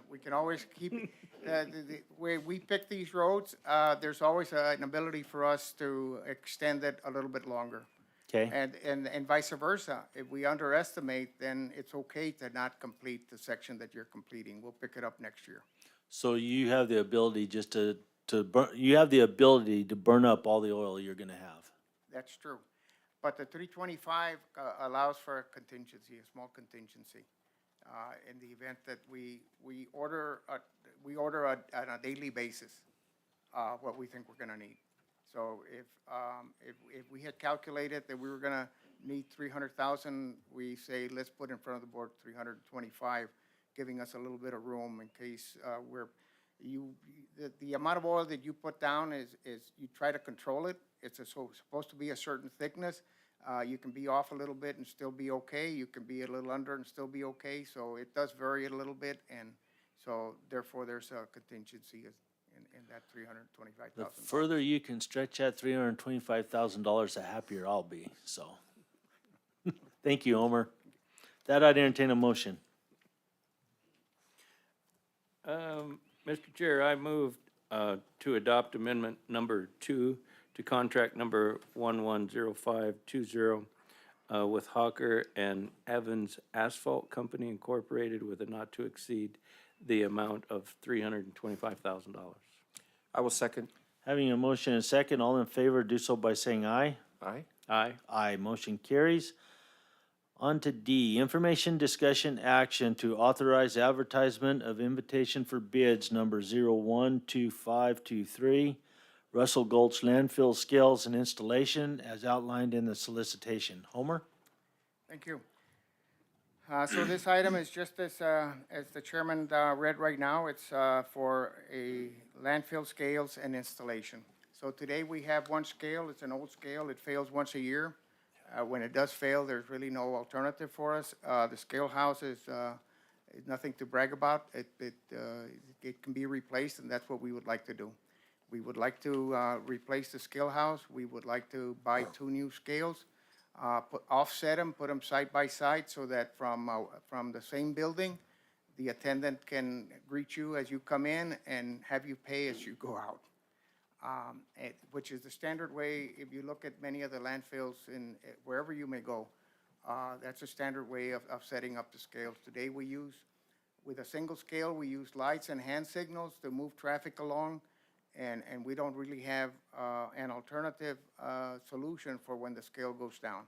[SPEAKER 19] We can always keep, the way we pick these roads, there's always an ability for us to extend it a little bit longer.
[SPEAKER 1] Okay.
[SPEAKER 19] And vice versa. If we underestimate, then it's okay to not complete the section that you're completing. We'll pick it up next year.
[SPEAKER 1] So you have the ability just to burn, you have the ability to burn up all the oil you're gonna have.
[SPEAKER 19] That's true. But the 325 allows for a contingency, a small contingency, in the event that we order on a daily basis what we think we're gonna need. So if we had calculated that we were gonna need 300,000, we say, let's put in front of the board 325, giving us a little bit of room in case the amount of oil that you put down is you try to control it. It's supposed to be a certain thickness. You can be off a little bit and still be okay. You can be a little under and still be okay. So it does vary a little bit, and so therefore there's a contingency in that $325,000.
[SPEAKER 1] The further you can stretch that $325,000, the happier I'll be, so. Thank you, Homer. That I'd entertain a motion.
[SPEAKER 6] Mr. Chair, I move to adopt amendment number 2 to contract number 110520 with Hawker and Evans Asphalt Company Incorporated with a not to exceed the amount of $325,000.
[SPEAKER 8] I will second.
[SPEAKER 1] Having a motion and a second, all in favor do so by saying aye.
[SPEAKER 8] Aye.
[SPEAKER 6] Aye.
[SPEAKER 1] Aye, motion carries. On to D, information, discussion, action to authorize advertisement of invitation for bids number 012523, Russell Gulch landfill scales and installation as outlined in the solicitation. Homer?
[SPEAKER 19] Thank you. So this item is just as the chairman read right now. It's for a landfill scales and installation. So today we have one scale. It's an old scale. It fails once a year. When it does fail, there's really no alternative for us. The scale house is nothing to brag about. It can be replaced, and that's what we would like to do. We would like to replace the scale house. We would like to buy 2 new scales, offset them, put them side by side so that from the same building, the attendant can greet you as you come in and have you pay as you go out. Which is the standard way. If you look at many of the landfills in wherever you may go, that's a standard way of setting up the scales. Today we use, with a single scale, we use lights and hand signals to move traffic along, and we don't really have an alternative solution for when the scale goes down.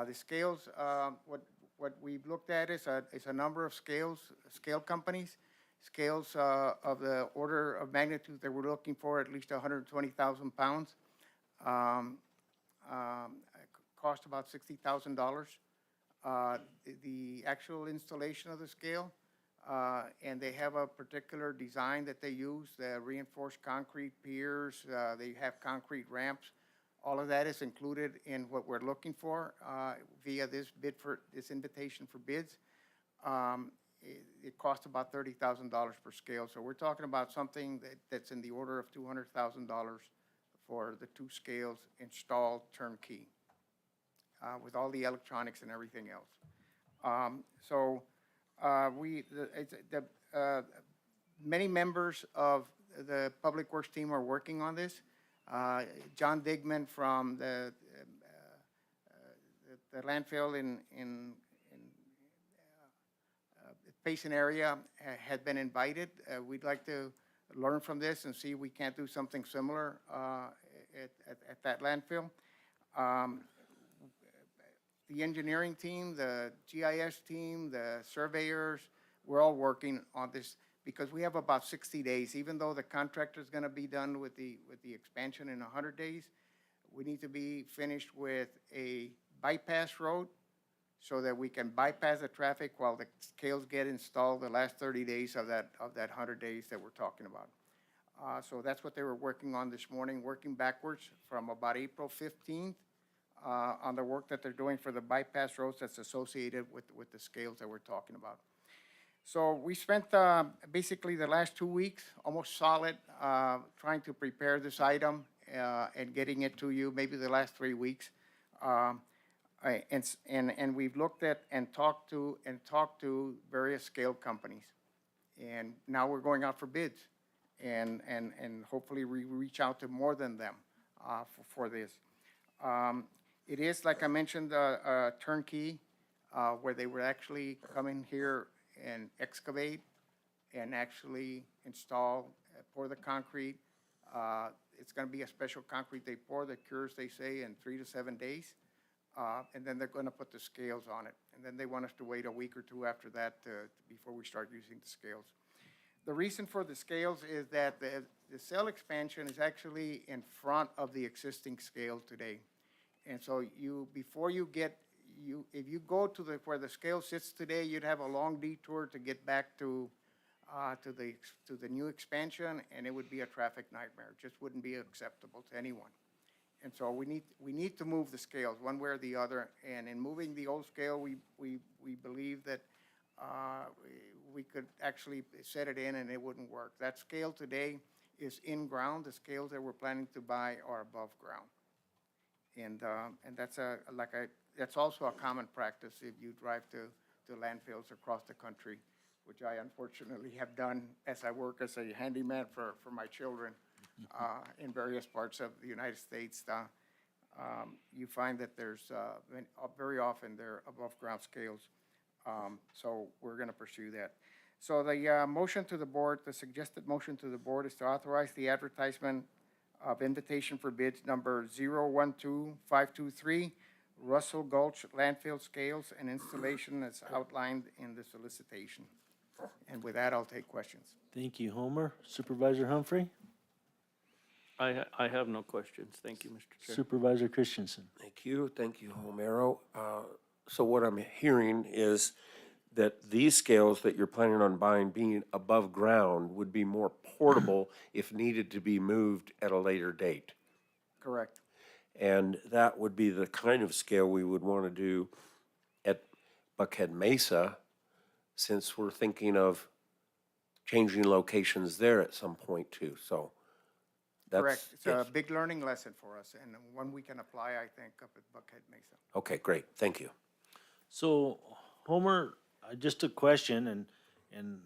[SPEAKER 19] The scales, what we've looked at is a number of scale companies. Scales of the order of magnitude that we're looking for, at least 120,000 pounds. Cost about $60,000. The actual installation of the scale, and they have a particular design that they use, the reinforced concrete piers, they have concrete ramps. All of that is included in what we're looking for via this invitation for bids. It costs about $30,000 per scale. So we're talking about something that's in the order of $200,000 for the 2 scales installed turnkey with all the electronics and everything else. Many members of the Public Works team are working on this. John Digman from the landfill in Payson area had been invited. We'd like to learn from this and see if we can't do something similar at that landfill. The engineering team, the GIS team, the surveyors, we're all working on this because we have about 60 days. Even though the contractor is going to be done with the expansion in 100 days, we need to be finished with a bypass road so that we can bypass the traffic while the scales get installed the last 30 days of that 100 days that we're talking about. So that's what they were working on this morning, working backwards from about April 15th on the work that they're doing for the bypass roads that's associated with the scales that we're talking about. So we spent basically the last 2 weeks, almost solid, trying to prepare this item and getting it to you, maybe the last 3 weeks. And we've looked at and talked to various scale companies, and now we're going out for bids, and hopefully we reach out to more than them for this. It is, like I mentioned, a turnkey where they would actually come in here and excavate and actually install, pour the concrete. It's going to be a special concrete they pour that cures, they say, in 3 to 7 days. And then they're going to put the scales on it. And then they want us to wait a week or 2 after that before we start using the scales. The reason for the scales is that the cell expansion is actually in front of the existing scale today. And so if you go to where the scale sits today, you'd have a long detour to get back to the new expansion, and it would be a traffic nightmare. It just wouldn't be acceptable to anyone. And so we need to move the scales one way or the other. And in moving the old scale, we believe that we could actually set it in and it wouldn't work. That scale today is in ground. The scales that we're planning to buy are above ground. And that's also a common practice if you drive to landfills across the country, which I unfortunately have done as I work as a handyman for my children in various parts of the United States. You find that there's very often they're above ground scales. So we're going to pursue that. So the motion to the board, the suggested motion to the board is to authorize the advertisement of invitation for bids number 012523, Russell Gulch landfill scales and installation as outlined in the solicitation. And with that, I'll take questions.
[SPEAKER 1] Thank you, Homer. Supervisor Humphrey?
[SPEAKER 6] I have no questions. Thank you, Mr. Chair.
[SPEAKER 1] Supervisor Christensen?
[SPEAKER 8] Thank you, Homero. So what I'm hearing is that these scales that you're planning on buying being above ground would be more portable if needed to be moved at a later date.
[SPEAKER 19] Correct.
[SPEAKER 8] And that would be the kind of scale we would want to do at Buckhead Mesa, since we're thinking of changing locations there at some point too, so. That's,
[SPEAKER 19] Correct. It's
[SPEAKER 8] yes.
[SPEAKER 19] a big learning lesson for us and one we can apply, I think, up at Buckhead Mesa.
[SPEAKER 8] Okay, great, thank you.
[SPEAKER 1] So, Homer, just a question, and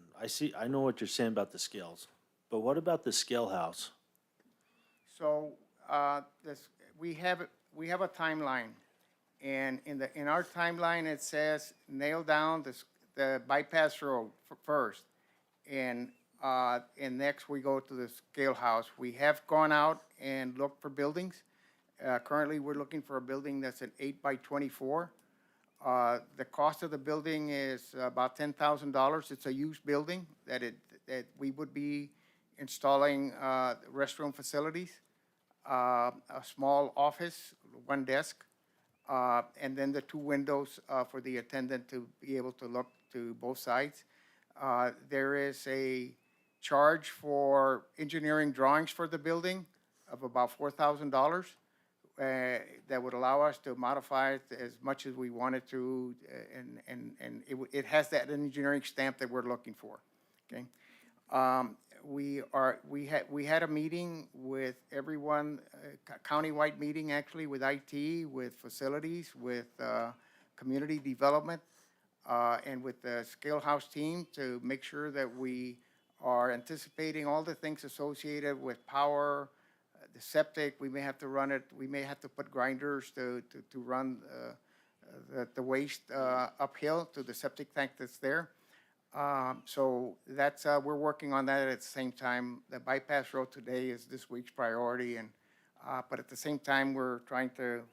[SPEAKER 1] I know what you're saying about the scales, but what about the scale house?
[SPEAKER 19] So, we have a timeline, and in our timeline, it says nail down the bypass road first, and next we go to the scale house. We have gone out and looked for buildings. Currently, we're looking for a building that's an 8 by 24. The cost of the building is about $10,000. It's a used building that we would be installing restroom facilities, a small office, one desk, and then the two windows for the attendant to be able to look to both sides. There is a charge for engineering drawings for the building of about $4,000 that would allow us to modify it as much as we wanted to, and it has that engineering stamp that we're looking for. Okay, we had a meeting with everyone, countywide meeting actually, with IT, with facilities, with community development, and with the scale house team to make sure that we are anticipating all the things associated with power, the septic. We may have to run it, we may have to put grinders to run the waste uphill to the septic tank that's there. So that's, we're working on that at the same time. The bypass road today is this week's priority, and but at the same time, we're trying to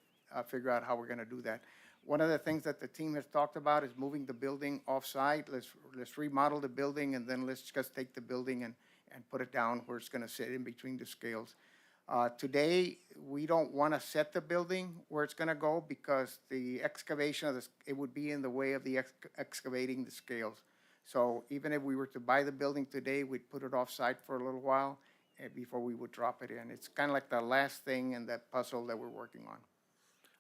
[SPEAKER 19] figure out how we're gonna do that. One of the things that the team has talked about is moving the building off-site. Let's remodel the building, and then let's just take the building and put it down where it's gonna sit in between the scales. Today, we don't wanna set the building where it's gonna go because the excavation of it would be in the way of the excavating the scales. So even if we were to buy the building today, we'd put it off-site for a little while before we would drop it in. It's kind of like the last thing in that puzzle that we're working on.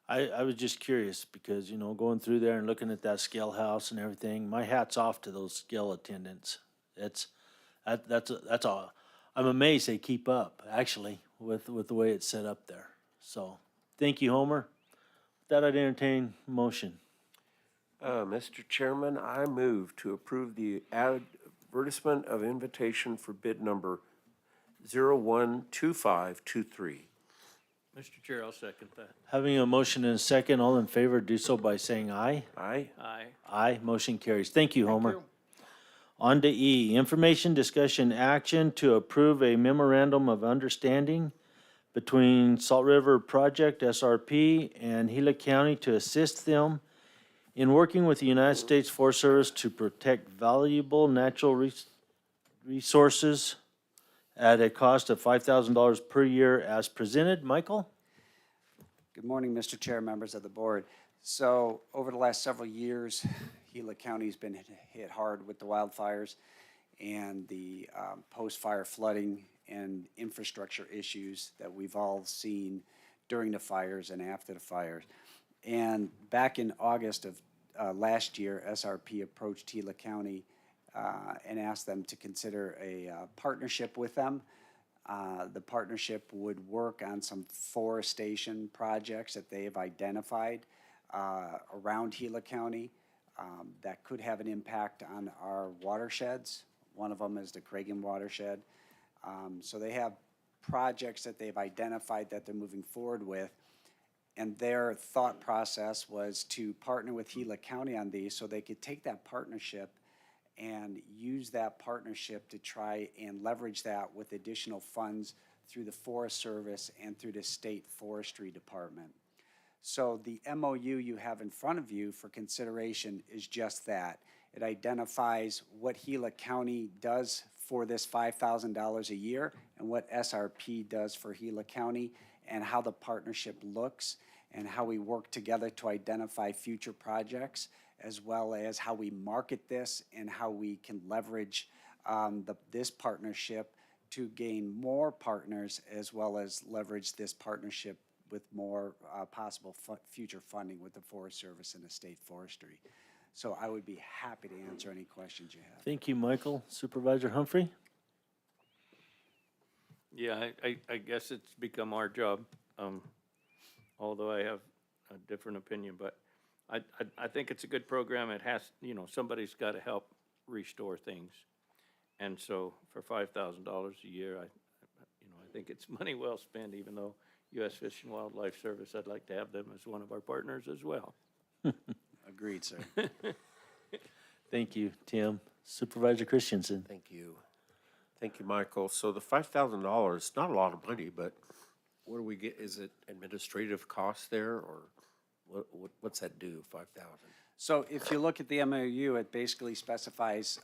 [SPEAKER 1] I was just curious because, you know, going through there and looking at that scale house and everything, my hat's off to those scale attendants. That's all. I'm amazed they keep up, actually, with the way it's set up there. So, thank you, Homer. With that, I'd entertain motion.
[SPEAKER 8] Mr. Chairman, I move to approve the advertisement of invitation for bid number 012523.
[SPEAKER 6] Mr. Chair, I'll second that.
[SPEAKER 1] Having a motion and a second, all in favor, do so by saying aye.
[SPEAKER 8] Aye.
[SPEAKER 6] Aye.
[SPEAKER 1] Aye, motion carries. Thank you, Homer.
[SPEAKER 19] Thank you.
[SPEAKER 1] On to E, information, discussion, action to approve a memorandum of understanding between Salt River Project, SRP, and Gila County to assist them in working with the United States Forest Service to protect valuable natural resources at a cost of $5,000 per year as presented. Michael?
[SPEAKER 11] Good morning, Mr. Chair, members of the board. So over the last several years, Gila County's been hit hard with the wildfires and the post-fire flooding and infrastructure issues that we've all seen during the fires and after the fires. And back in August of last year, SRP approached Gila County and asked them to consider a partnership with them. The partnership would work on some forestation projects that they have identified around Gila County that could have an impact on our watersheds. One of them is the Cragen watershed. So they have projects that they've identified that they're moving forward with. And their thought process was to partner with Gila County on these so they could take that partnership and use that partnership to try and leverage that with additional funds through the Forest Service and through the State Forestry Department. So the MOU you have in front of you for consideration is just that. It identifies what Gila County does for this $5,000 a year and what SRP does for Gila County and how the partnership looks and how we work together to identify future projects, as well as how we market this and how we can leverage this partnership to gain more partners, as well as leverage this partnership with more possible future funding with the Forest Service and the State Forestry. So I would be happy to answer any questions you have.
[SPEAKER 1] Thank you, Michael. Supervisor Humphrey?
[SPEAKER 6] Yeah, I guess it's become our job, although I have a different opinion, but I think it's a good program. It has, somebody's got to help restore things. And so for $5,000 a year, I think it's money well spent, even though U.S. Fish and Wildlife Service, I'd like to have them as one of our partners as well.
[SPEAKER 11] Agreed, sir.
[SPEAKER 1] Thank you, Tim. Supervisor Christensen?
[SPEAKER 8] Thank you. Thank you, Michael. So the $5,000, not a lot of money, but what do we get? Is it administrative costs there, or what's that do, 5,000?
[SPEAKER 11] So if you look at the MOU, it basically specifies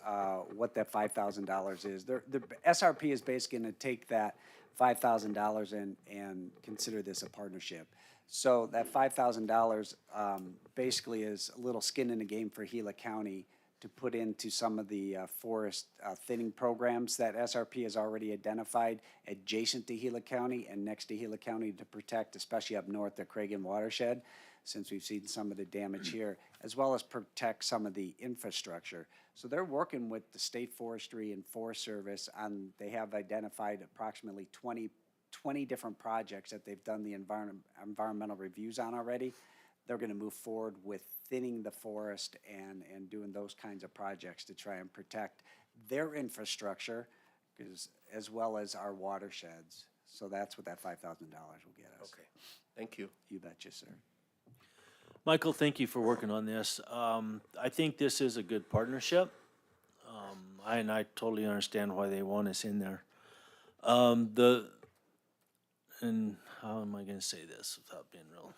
[SPEAKER 11] what that $5,000 is. The SRP is basically going to take that $5,000 and consider this a partnership. So that $5,000 basically is a little skin in the game for Gila County to put into some of the forest thinning programs that SRP has already identified adjacent to Gila County and next to Gila County to protect, especially up north, the Cragen watershed, since we've seen some of the damage here, as well as protect some of the infrastructure. So they're working with the State Forestry and Forest Service, and they have identified approximately 20 different projects that they've done the environmental reviews on already. They're going to move forward with thinning the forest and doing those kinds of projects to try and protect their infrastructure as well as our watersheds. So that's what that $5,000 will get us.
[SPEAKER 8] Okay, thank you.
[SPEAKER 11] You betcha, sir.
[SPEAKER 1] Michael, thank you for working on this. I think this is a good partnership. I totally understand why they want us in there. And how am I going to say this without being real?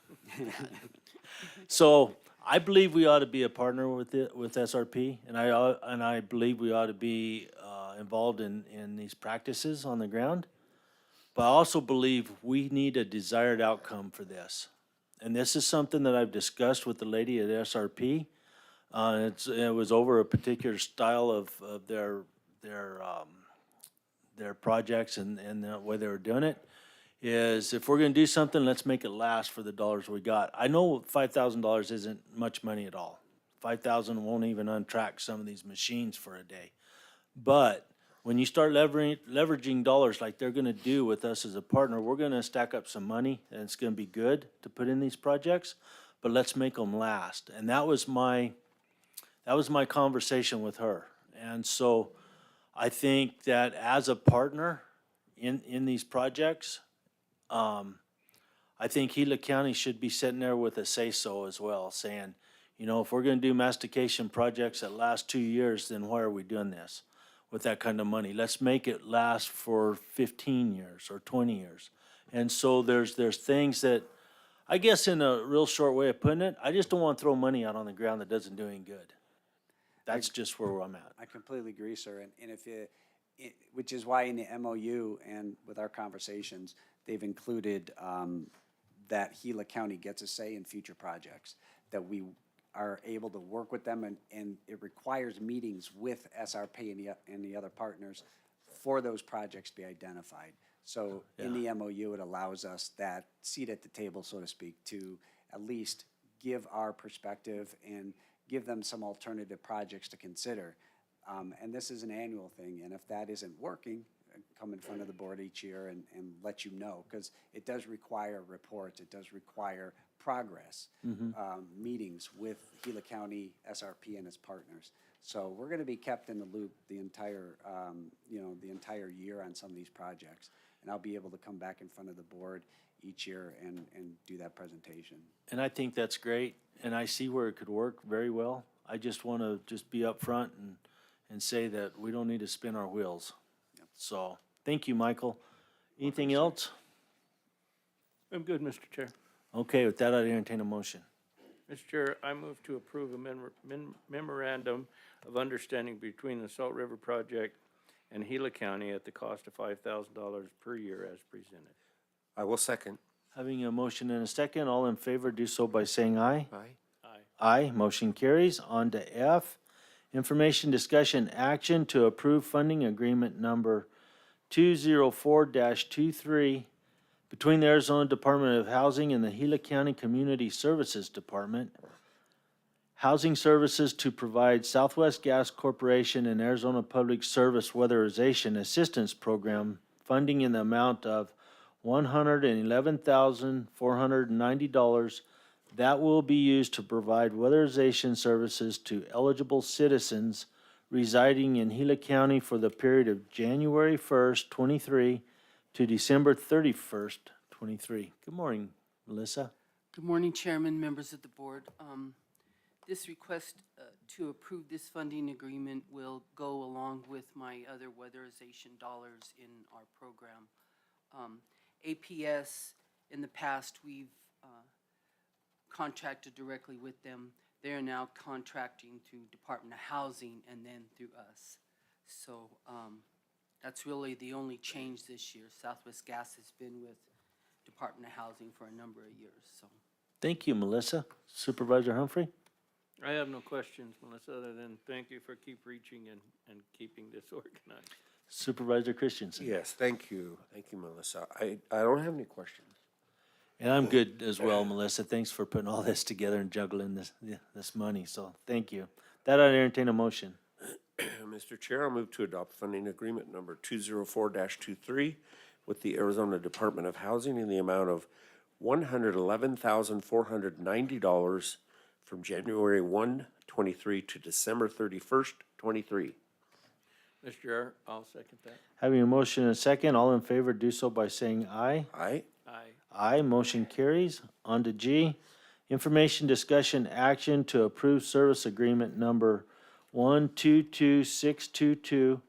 [SPEAKER 1] So I believe we ought to be a partner with SRP, and I believe we ought to be involved in these practices on the ground. But I also believe we need a desired outcome for this. And this is something that I've discussed with the lady at SRP. It was over a particular style of their projects and the way they were doing it. Is if we're going to do something, let's make it last for the dollars we got. I know $5,000 isn't much money at all. $5,000 won't even untrack some of these machines for a day. But when you start leveraging dollars like they're going to do with us as a partner, we're going to stack up some money, and it's going to be good to put in these projects. But let's make them last. And that was my conversation with her. And so I think that as a partner in these projects, I think Gila County should be sitting there with a say-so as well, saying, if we're going to do mastication projects that last 2 years, then why are we doing this with that kind of money? Let's make it last for 15 years or 20 years. And so there's things that, I guess in a real short way of putting it, I just don't want to throw money out on the ground that doesn't do any good. That's just where I'm at.
[SPEAKER 11] I completely agree, sir. And if which is why in the MOU and with our conversations, they've included that Gila County gets a say in future projects, that we are able to work with them, and it requires meetings with SRP and the other partners for those projects to be identified. So in the MOU, it allows us that seat at the table, so to speak, to at least give our perspective and give them some alternative projects to consider. And this is an annual thing, and if that isn't working, come in front of the board each year and let you know, because it does require reports, it does require progress, meetings with Gila County, SRP, and its partners. So we're going to be kept in the loop the entire year on some of these projects, and I'll be able to come back in front of the board each year and do that presentation.
[SPEAKER 1] And I think that's great, and I see where it could work very well. I just want to be upfront and say that we don't need to spin our wheels. So, thank you, Michael. Anything else?
[SPEAKER 6] I'm good, Mr. Chair.
[SPEAKER 1] Okay, with that, I'd entertain a motion.
[SPEAKER 6] Mr. Chair, I move to approve a memorandum of understanding between the Salt River Project and Gila County at the cost of $5,000 per year as presented.
[SPEAKER 8] I will second.
[SPEAKER 1] Having a motion and a second, all in favor do so by saying aye.
[SPEAKER 8] Aye.
[SPEAKER 6] Aye.
[SPEAKER 1] Aye, motion carries. On to F, information, discussion, action to approve funding agreement number 204-23 between the Arizona Department of Housing and the Gila County Community Services Department. Housing services to provide Southwest Gas Corporation and Arizona Public Service Weatherization Assistance Program funding in the amount of $111,490 that will be used to provide weatherization services to eligible citizens residing in Gila County for the period of January 1st, 23 to December 31st, 23. Good morning, Melissa.
[SPEAKER 20] Good morning, Chairman, members of the board. This request to approve this funding agreement will go along with my other weatherization dollars in our program. APS, in the past, we've contracted directly with them. They are now contracting through Department of Housing and then through us. So that's really the only change this year. Southwest Gas has been with Department of Housing for a number of years, so.
[SPEAKER 1] Thank you, Melissa. Supervisor Humphrey?
[SPEAKER 6] I have no questions, Melissa, other than thank you for keep reaching and keeping this organized.
[SPEAKER 1] Supervisor Christensen?
[SPEAKER 8] Yes, thank you. Thank you, Melissa. I don't have any questions.
[SPEAKER 1] And I'm good as well, Melissa. Thanks for putting all this together and juggling this money, so thank you. That I'd entertain a motion.
[SPEAKER 8] Mr. Chair, I'll move to adopt funding agreement number 204-23 with the Arizona Department of Housing in the amount of $111,490 from January 1, 23 to December 31st, 23.
[SPEAKER 6] Mr. Chair, I'll second that.
[SPEAKER 1] Having a motion and a second, all in favor do so by saying aye.
[SPEAKER 8] Aye.
[SPEAKER 6] Aye.
[SPEAKER 1] Aye, motion carries. On to G, information, discussion, action to approve service agreement number 122622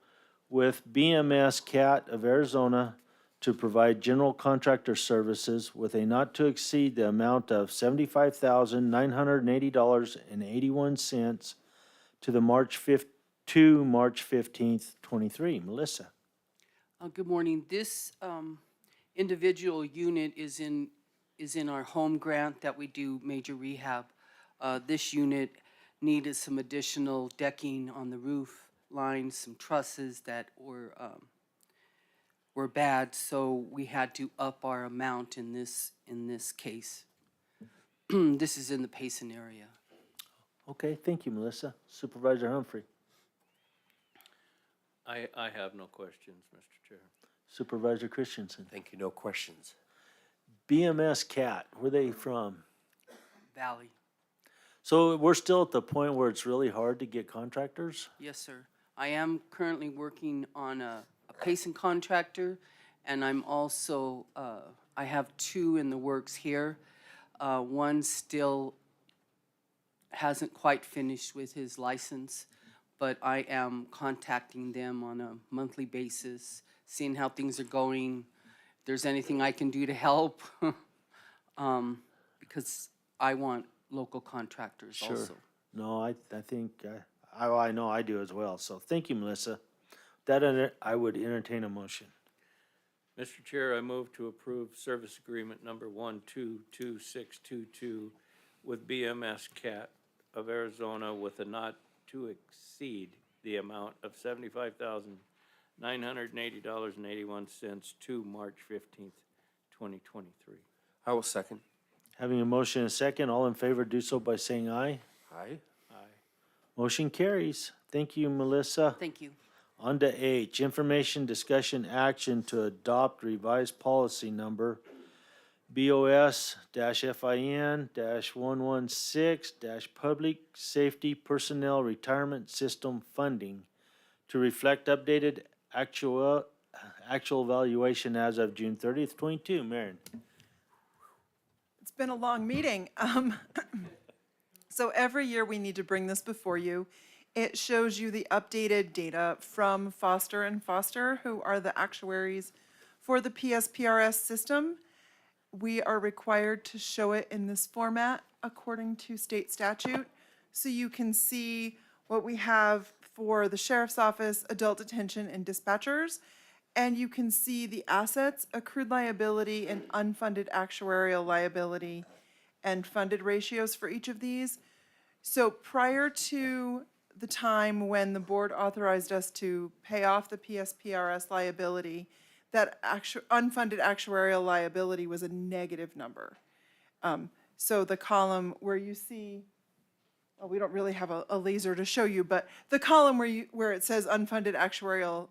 [SPEAKER 1] with BMS CAT of Arizona to provide general contractor services with a not to exceed the amount of $75,980.81 to the March 15th, 23. Melissa?
[SPEAKER 20] Good morning. This individual unit is in our home grant that we do major rehab. This unit needed some additional decking on the roof lines, some trusses that were bad, so we had to up our amount in this case. This is in the Payson area.
[SPEAKER 1] Okay, thank you, Melissa. Supervisor Humphrey?
[SPEAKER 6] I have no questions, Mr. Chair.
[SPEAKER 1] Supervisor Christensen?
[SPEAKER 8] Thank you, no questions.
[SPEAKER 1] BMS CAT, where are they from?
[SPEAKER 20] Valley.
[SPEAKER 1] So we're still at the point where it's really hard to get contractors?
[SPEAKER 20] Yes, sir. I am currently working on a Payson contractor, and I'm also, I have two in the works here. One still hasn't quite finished with his license, but I am contacting them on a monthly basis, seeing how things are going, if there's anything I can do to help, because I want local contractors also.
[SPEAKER 1] Sure. No, I think, I know I do as well. So thank you, Melissa. That I would entertain a motion.
[SPEAKER 6] Mr. Chair, I move to approve service agreement number 122622 with BMS CAT of Arizona with a not to exceed the amount of $75,980.81 to March 15th, 2023.
[SPEAKER 8] I will second.
[SPEAKER 1] Having a motion and a second, all in favor do so by saying aye.
[SPEAKER 8] Aye.
[SPEAKER 6] Aye.
[SPEAKER 1] Motion carries. Thank you, Melissa.
[SPEAKER 20] Thank you.
[SPEAKER 1] On to H, information, discussion, action to adopt revised policy number BOS-FIN-116-Public Safety Personnel Retirement System Funding to reflect updated actual valuation as of June 30th, 22. Marion?
[SPEAKER 7] It's been a long meeting. So every year we need to bring this before you. It shows you the updated data from Foster & Foster, who are the actuaries For the PSPRS system, we are required to show it in this format according to state statute. So you can see what we have for the sheriff's office, adult detention, and dispatchers. And you can see the assets, accrued liability, and unfunded actuarial liability, and funded ratios for each of these. So prior to the time when the board authorized us to pay off the PSPRS liability, that unfunded actuarial liability was a negative number. So the column where you see, well, we don't really have a laser to show you, but the column where it says unfunded actuarial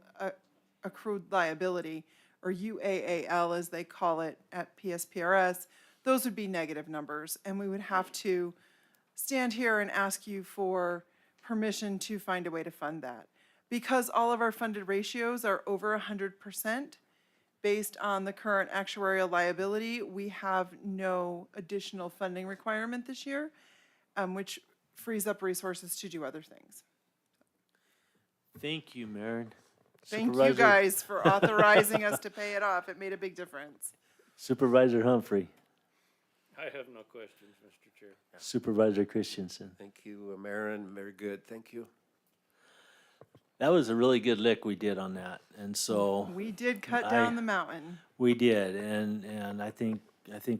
[SPEAKER 7] accrued liability, or UAAL as they call it at PSPRS, those would be negative numbers, and we would have to stand here and ask you for permission to find a way to fund that. Because all of our funded ratios are over 100%, based on the current actuarial liability, we have no additional funding requirement this year, which frees up resources to do other things.
[SPEAKER 1] Thank you, Maren.
[SPEAKER 7] Thank you
[SPEAKER 1] Supervisor-
[SPEAKER 7] guys for authorizing us to pay it off. It made a big difference.
[SPEAKER 1] Supervisor Humphrey,
[SPEAKER 6] I have no questions, Mr. Chair.
[SPEAKER 1] Supervisor Christensen.
[SPEAKER 8] Thank you, Maren, very good, thank you.
[SPEAKER 1] That was a really good lick we did on that, and so.
[SPEAKER 7] We did cut down the mountain.
[SPEAKER 1] We did, and I think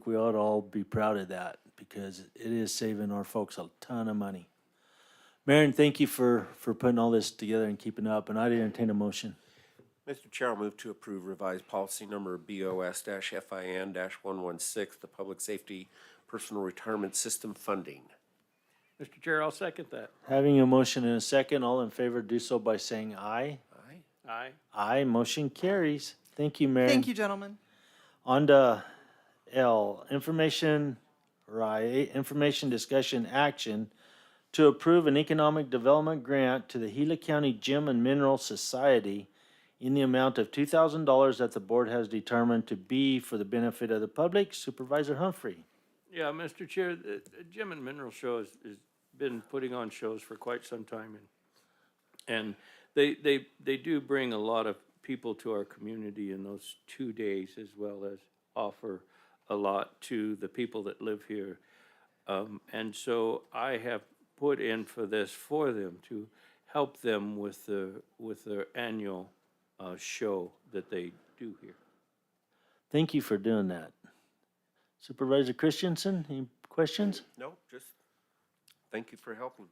[SPEAKER 1] we ought to all be proud of that, because it is saving our folks a ton of money. Maren, thank you for putting all this together and keeping up, and I'd entertain a motion.
[SPEAKER 8] Mr. Chair, I'll move to approve revised policy number BOS-FIN-116, the Public Safety Personal Retirement System funding.
[SPEAKER 6] Mr. Chair, I'll second that.
[SPEAKER 1] Having a motion and a second, all in favor do so by saying aye.
[SPEAKER 8] Aye.
[SPEAKER 6] Aye.
[SPEAKER 1] Aye, motion carries. Thank you, Maren.
[SPEAKER 7] Thank you, gentlemen.
[SPEAKER 1] On to L, information discussion action to approve an economic development grant to the Gila County Gem and Mineral Society in the amount of $2,000 that the board has determined to be for the benefit of the public. Supervisor Humphrey.
[SPEAKER 6] Yeah, Mr. Chair, the Gem and Mineral Show has been putting on shows for quite some time, and they do bring a lot of people to our community in those 2 days, as well as offer a lot to the people that live here. And so I have put in for this for them to help them with their annual show that they do here.
[SPEAKER 1] Thank you for doing that. Supervisor Christensen, any questions?
[SPEAKER 8] No, just thank you for helping.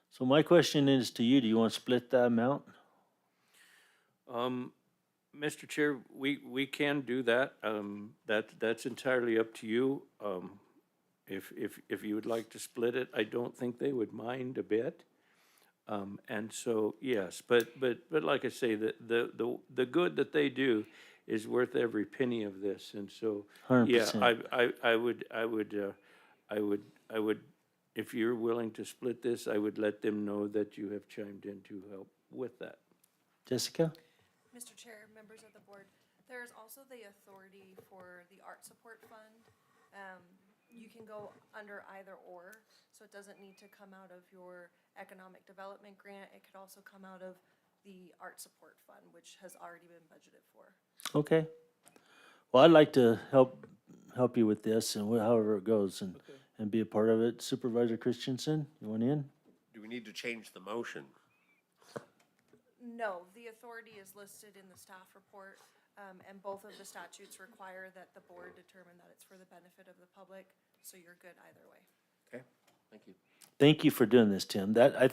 [SPEAKER 1] So my question is to you, do you want to split that amount?
[SPEAKER 6] Mr. Chair, we can do that. That's entirely up to you. If you would like to split it, I don't think they would mind a bit. And so, yes, but like I say, the good that they do is worth every penny of this, and so, yeah,
[SPEAKER 1] 100%.
[SPEAKER 6] I would, if you're willing to split this, I would let them know that you have chimed in to help with that.
[SPEAKER 1] Jessica?
[SPEAKER 16] Mr. Chair, members of the board, there's also the authority for the art support fund. You can go under either or, so it doesn't need to come out of your economic development grant. It could also come out of the art support fund, which has already been budgeted for.
[SPEAKER 1] Okay. Well, I'd like to help you with this and however it goes and be a part of it. Supervisor Christensen, you want in?
[SPEAKER 8] Do we need to change the motion?
[SPEAKER 16] No, the authority is listed in the staff report, and both of the statutes require that the board determine that it's for the benefit of the public, so you're good either way.
[SPEAKER 8] Okay, thank you.
[SPEAKER 1] Thank you for doing this, Tim. I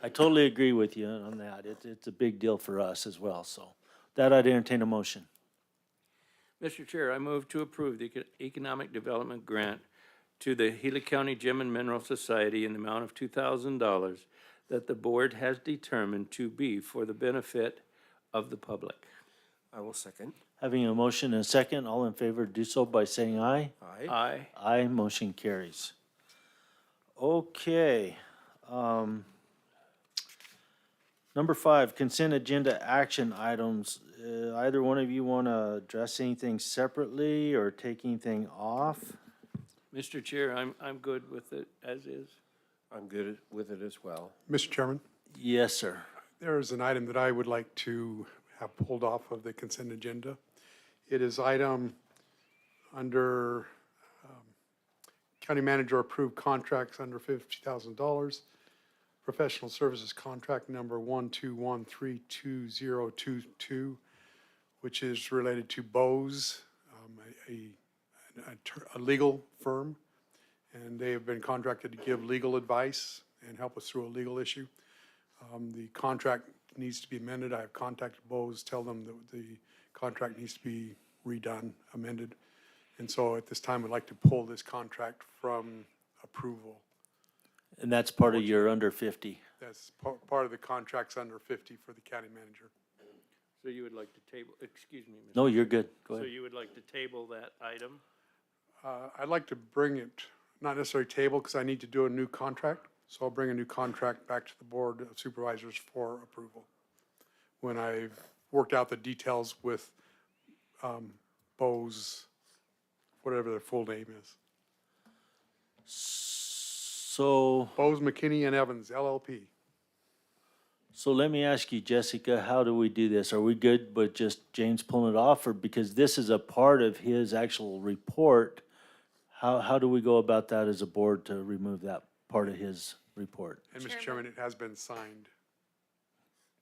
[SPEAKER 1] totally agree with you on that. It's a big deal for us as well, so that I'd entertain a motion.
[SPEAKER 6] Mr. Chair, I move to approve the economic development grant to the Gila County Gem and Mineral Society in the amount of $2,000 that the board has determined to be for the benefit of the public.
[SPEAKER 8] I will second.
[SPEAKER 1] Having a motion and a second, all in favor do so by saying aye.
[SPEAKER 8] Aye.
[SPEAKER 6] Aye.
[SPEAKER 1] Aye, motion carries. Okay. Number 5, consent agenda action items. Either one of you want to address anything separately or take anything off?
[SPEAKER 6] Mr. Chair, I'm good with it as is.
[SPEAKER 8] I'm good with it as well.
[SPEAKER 10] Mr. Chairman,
[SPEAKER 1] Yes, sir.
[SPEAKER 10] there is an item that I would like to have pulled off of the consent agenda. It is item under county manager approved contracts under $50,000. Professional services contract number 121322022, which is related to BOS, a legal firm, and they have been contracted to give legal advice and help us through a legal issue. The contract needs to be amended. I have contacted BOS, tell them that the contract needs to be redone, amended. And so at this time, I'd like to pull this contract from approval.
[SPEAKER 1] And that's part of your under 50.
[SPEAKER 10] That's part of the contracts under 50 for the county manager.
[SPEAKER 6] So you would like to table, excuse me, Mr.
[SPEAKER 1] No, you're good. Go
[SPEAKER 6] So
[SPEAKER 1] ahead.
[SPEAKER 6] you would like to table that item?
[SPEAKER 10] I'd like to bring it, not necessarily table, because I need to do a new contract. So I'll bring a new contract back to the Board of Supervisors for approval when I've worked out the details with BOS, whatever their full name is.
[SPEAKER 1] So,
[SPEAKER 10] BOS McKinney and Evans, LLP.
[SPEAKER 1] so let me ask you, Jessica, how do we do this? Are we good with just James pulling it off, or because this is a part of his actual report, how do we go about that as a board to remove that part of his report?
[SPEAKER 10] And Mr. Chairman, it has been signed.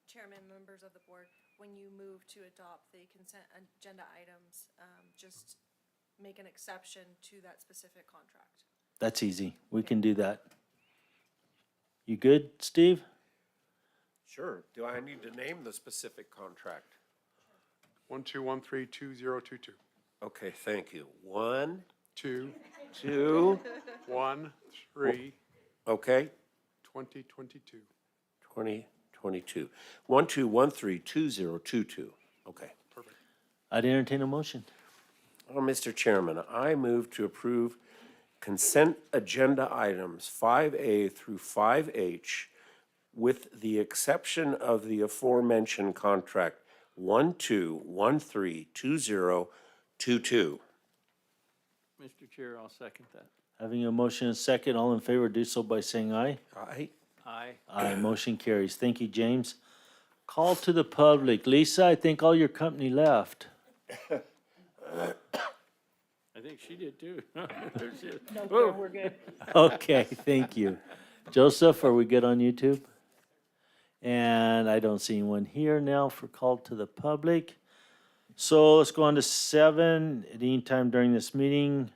[SPEAKER 16] Chairman, members of the board, when you move to adopt the consent agenda items, just make an exception to that specific contract.
[SPEAKER 1] That's easy. We can do that. You good, Steve?
[SPEAKER 8] Sure. Do I need to name the specific contract?
[SPEAKER 10] 121322022.
[SPEAKER 8] Okay, thank you. 1,
[SPEAKER 10] 2,
[SPEAKER 8] 2,
[SPEAKER 10] 1, 3,
[SPEAKER 8] okay,
[SPEAKER 10] 2022.
[SPEAKER 8] 2022. 121322022. Okay.
[SPEAKER 10] Perfect.
[SPEAKER 1] I'd entertain a motion.
[SPEAKER 8] Well, Mr. Chairman, I move to approve consent agenda items 5A through 5H with the exception of the aforementioned contract 121322022.
[SPEAKER 6] Mr. Chair, I'll second that.
[SPEAKER 1] Having a motion and a second, all in favor, do so by saying aye.
[SPEAKER 8] Aye.
[SPEAKER 6] Aye.
[SPEAKER 1] Aye, motion carries. Thank you, James. Call to the public. Lisa, I think all your company left.
[SPEAKER 6] I think she did too. There she is.
[SPEAKER 2] No,
[SPEAKER 6] Whoa.
[SPEAKER 2] sir, we're good.
[SPEAKER 1] Okay, thank you. Joseph, are we good on YouTube? And I don't see anyone here now for call to the public. So let's go on to 7. At any time during this meeting,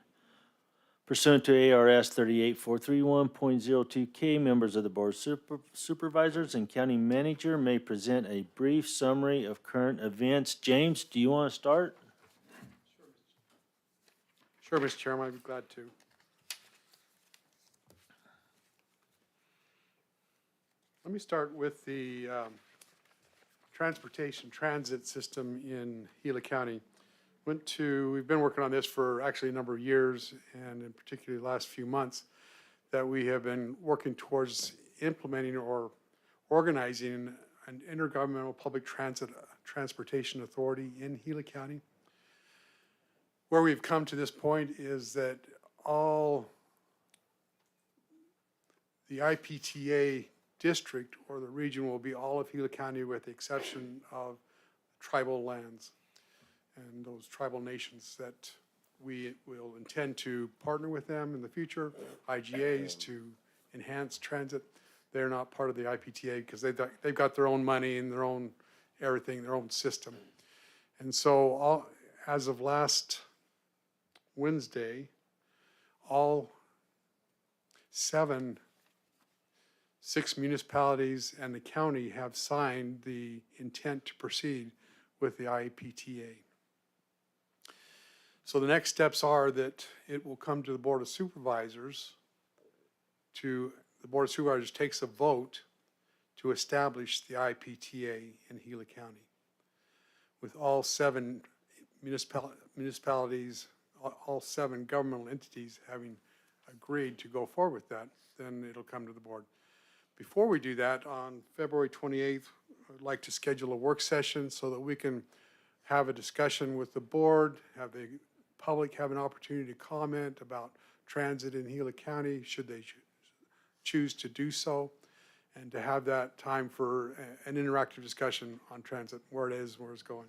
[SPEAKER 1] pursuant to ARS 38431.02K, members of the Board of Supervisors and County Manager may present a brief summary of current events. James, do you want to start?
[SPEAKER 10] Sure, Mr. Chairman, I'd be glad to. Let me start with the transportation transit system in Gila County. We've been working on this for actually a number of years, and in particular the last few months, that we have been working towards implementing or organizing an intergovernmental public transportation authority in Gila County. Where we've come to this point is that all the IPTA district or the region will be all of Gila County with the exception of tribal lands and those tribal nations that we will intend to partner with them in the future, IGAs, to enhance transit. They're not part of the IPTA because they've got their own money and their own everything, their own system. And so as of last Wednesday, all 6 municipalities and the county have signed the intent to proceed with the IPTA. So the next steps are that it will come to the Board of Supervisors the Board of Supervisors takes a vote to establish the IPTA in Gila County. With all 7 municipalities, all 7 governmental entities having agreed to go forward with that, then it'll come to the board. Before we do that, on February 28th, I'd like to schedule a work session so that we can have a discussion with the board, have the public have an opportunity to comment about transit in Gila County, should they choose to do so, and to have that time for an interactive discussion on transit, where it is, where it's going.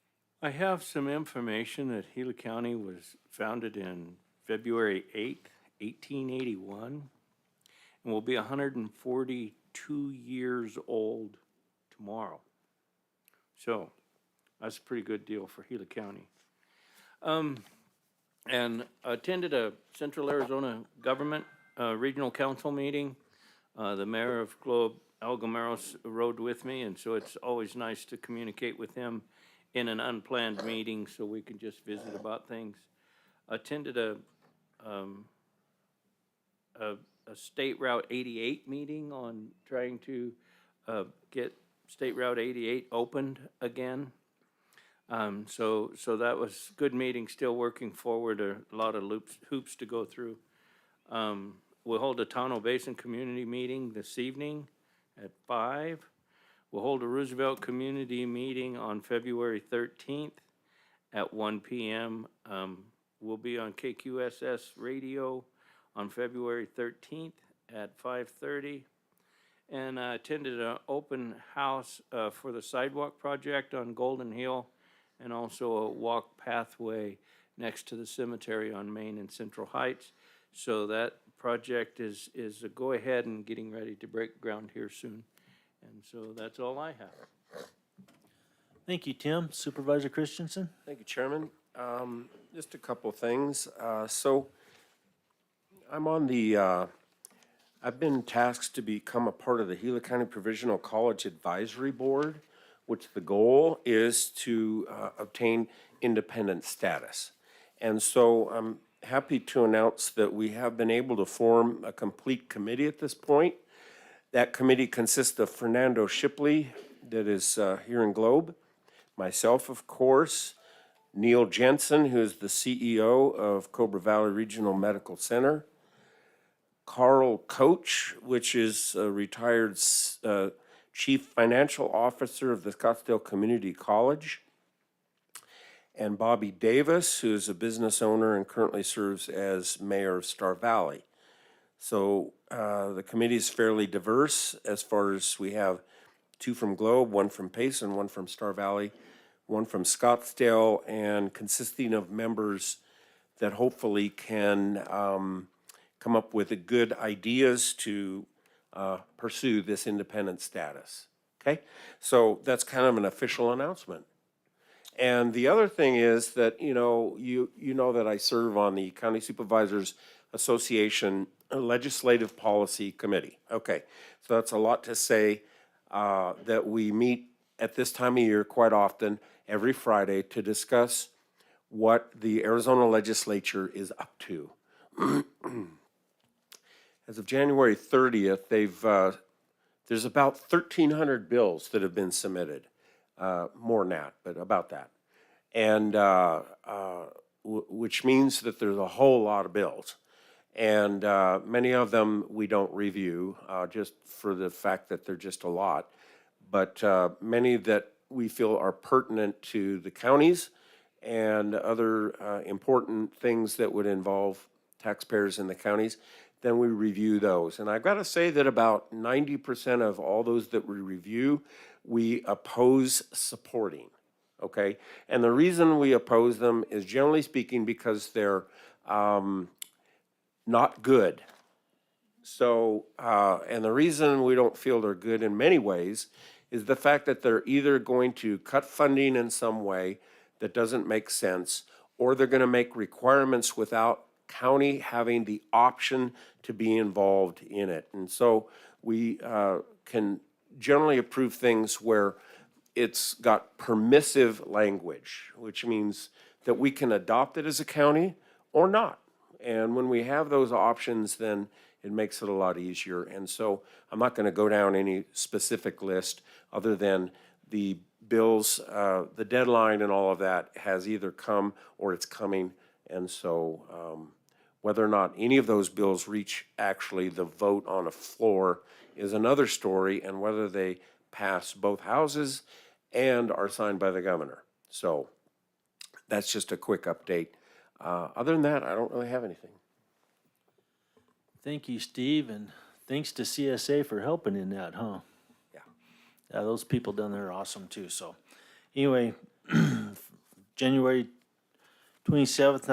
[SPEAKER 6] I have some information that Gila County was founded in February 8th, 1881, and will be 142 years old tomorrow. So that's a pretty good deal for Gila County. And attended a Central Arizona Government Regional Council meeting. The mayor of Globe, Al Gomeros, rode with me, and so it's always nice to communicate with him in an unplanned meeting so we can just visit about things. Attended a State Route 88 meeting on trying to get State Route 88 opened again. So that was good meeting, still working forward, a lot of hoops to go through. We'll hold a Tano Basin Community Meeting this evening at 5. We'll hold a Roosevelt Community Meeting on February 13th at 1 p.m. We'll be on KQSS Radio on February 13th at 5:30. And I attended an open house for the sidewalk project on Golden Hill, and also a walk pathway next to the cemetery on Main and Central Heights. So that project is a go-ahead and getting ready to break ground here soon. And so that's all I have.
[SPEAKER 1] Thank you, Tim. Supervisor Christensen?
[SPEAKER 8] Thank you, Chairman. Just a couple things. So I'm on the, I've been tasked to become a part of the Gila County Provisional College Advisory Board, which the goal is to obtain independent status. And so I'm happy to announce that we have been able to form a complete committee at this point. That committee consists of Fernando Shipley, that is here in Globe, myself, of course, Neil Jensen, who is the CEO of Cobra Valley Regional Medical Center, Carl Coach, which is a retired Chief Financial Officer of the Scottsdale Community College, and Bobby Davis, who is a business owner and currently serves as mayor of Star Valley. So the committee is fairly diverse as far as we have 2 from Globe, 1 from Payson, 1 from Star Valley, 1 from Scottsdale, and consisting of members that hopefully can come up with good ideas to pursue this independent status. Okay, so that's kind of an official announcement. And the other thing is that, you know that I serve on the County Supervisors Association Legislative Policy Committee. Okay, so that's a lot to say, that we meet at this time of year quite often, every Friday, to discuss what the Arizona legislature is up to. As of January 30th, there's about 1,300 bills that have been submitted. More than that, but about that. And which means that there's a whole lot of bills. And many of them we don't review, just for the fact that they're just a lot. But many that we feel are pertinent to the counties and other important things that would involve taxpayers in the counties, then we review those. And I've got to say that about 90% of all those that we review, we oppose supporting, okay? And the reason we oppose them is, generally speaking, because they're not good. So, and the reason we don't feel they're good in many ways is the fact that they're either going to cut funding in some way that doesn't make sense, or they're going to make requirements without county having the option to be involved in it. And so we can generally approve things where it's got permissive language, which means that we can adopt it as a county or not. And when we have those options, then it makes it a lot easier. And so I'm not going to go down any specific list other than the bills, the deadline and all of that has either come or it's coming. And so whether or not any of those bills reach actually the vote on a floor is another story, and whether they pass both houses and are signed by the governor. So that's just a quick update. Other than that, I don't really have anything.
[SPEAKER 1] Thank you, Steve, and thanks to CSA for helping in that, huh?
[SPEAKER 8] Yeah.
[SPEAKER 1] Yeah, those people down there are awesome too. So anyway, January 27th,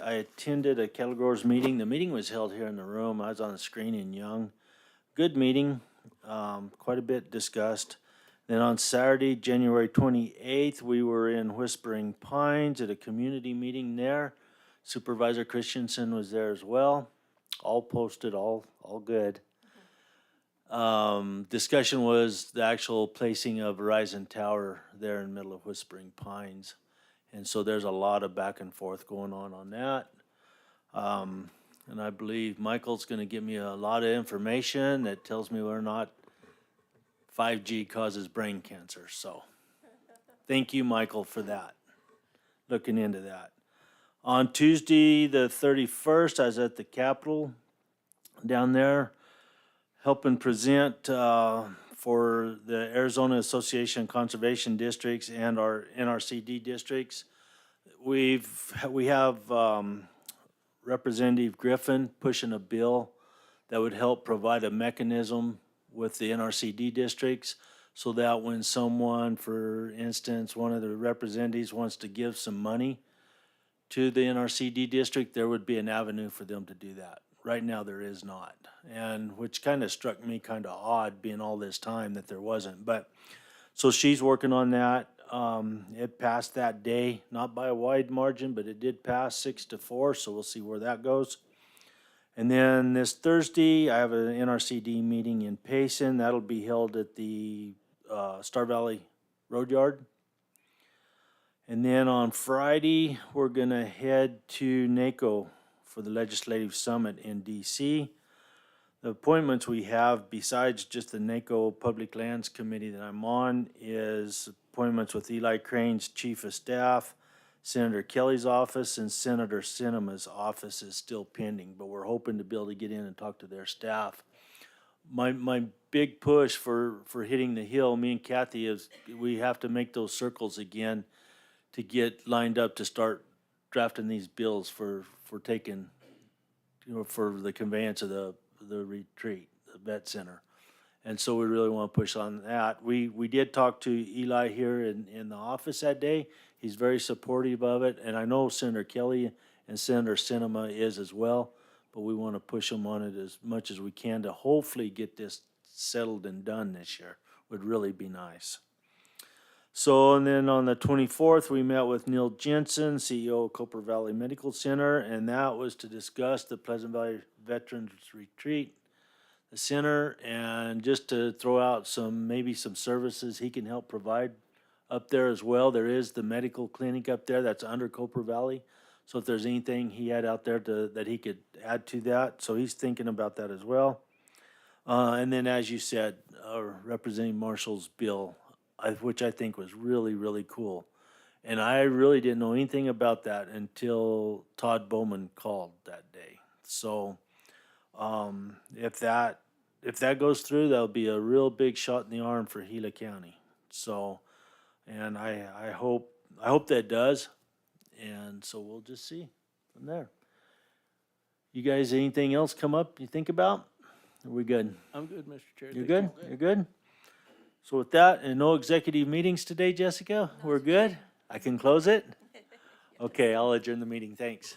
[SPEAKER 1] I attended a cattle growers meeting. The meeting was held here in the room. I was on the screen in Young. Good meeting, quite a bit discussed. Then on Saturday, January 28th, we were in Whispering Pines at a community meeting there. Supervisor Christensen was there as well. All posted, all good. Discussion was the actual placing of Verizon Tower there in the middle of Whispering Pines. And so there's a lot of back and forth going on that. And I believe Michael's gonna give me a lot of information that tells me whether or not 5G causes brain cancer, so thank you, Michael, for that, looking into that. On Tuesday, the 31st, I was at the Capitol down there helping present for the Arizona Association of Conservation Districts and our NRCD districts. We have Representative Griffin pushing a bill that would help provide a mechanism with the NRCD districts so that when someone, for instance, one of the representatives wants to give some money to the NRCD district, there would be an avenue for them to do that. Right now, there is not, and which kind of struck me kind of odd being all this time that there wasn't. But so she's working on that. It passed that day, not by a wide margin, but it did pass 6-4, so we'll see where that goes. And then this Thursday, I have an NRCD meeting in Payson. That'll be held at the Star Valley Road Yard. And then on Friday, we're gonna head to NACO for the Legislative Summit in DC. The appointments we have, besides just the NACO Public Lands Committee that I'm on, is appointments with Eli Crane's Chief of Staff, Senator Kelly's office, and Senator Sinema's office is still pending, but we're hoping to be able to get in and talk to their staff. My big push for hitting the hill, me and Kathy, is we have to make those circles again to get lined up to start drafting these bills for taking, for the conveyance of the retreat, the vet center. And so we really want to push on that. We did talk to Eli here in the office that day. He's very supportive of it, and I know Senator Kelly and Senator Sinema is as well, but we want to push them on it as much as we can to hopefully get this settled and done this year. Would really be nice. So, and then on the 24th, we met with Neil Jensen, CEO of Copper Valley Medical Center, and that was to discuss the Pleasant Valley Veterans Retreat, the center, and just to throw out maybe some services he can help provide up there as well. There is the medical clinic up there that's under Copper Valley. So if there's anything he had out there that he could add to that, so he's thinking about that as well. And then, as you said, Representative Marshall's bill, which I think was really, really cool. And I really didn't know anything about that until Todd Bowman called that day. So if that goes through, that'll be a real big shot in the arm for Gila County. So, and I hope that does. And so we'll just see from there. You guys, anything else come up you think about? Are we good?
[SPEAKER 6] I'm good, Mr. Chair.
[SPEAKER 1] You're
[SPEAKER 6] Thank
[SPEAKER 1] good?
[SPEAKER 6] you.
[SPEAKER 1] You're good? So with that, and no executive meetings today, Jessica? We're good? I can close it? Okay, I'll adjourn the meeting. Thanks.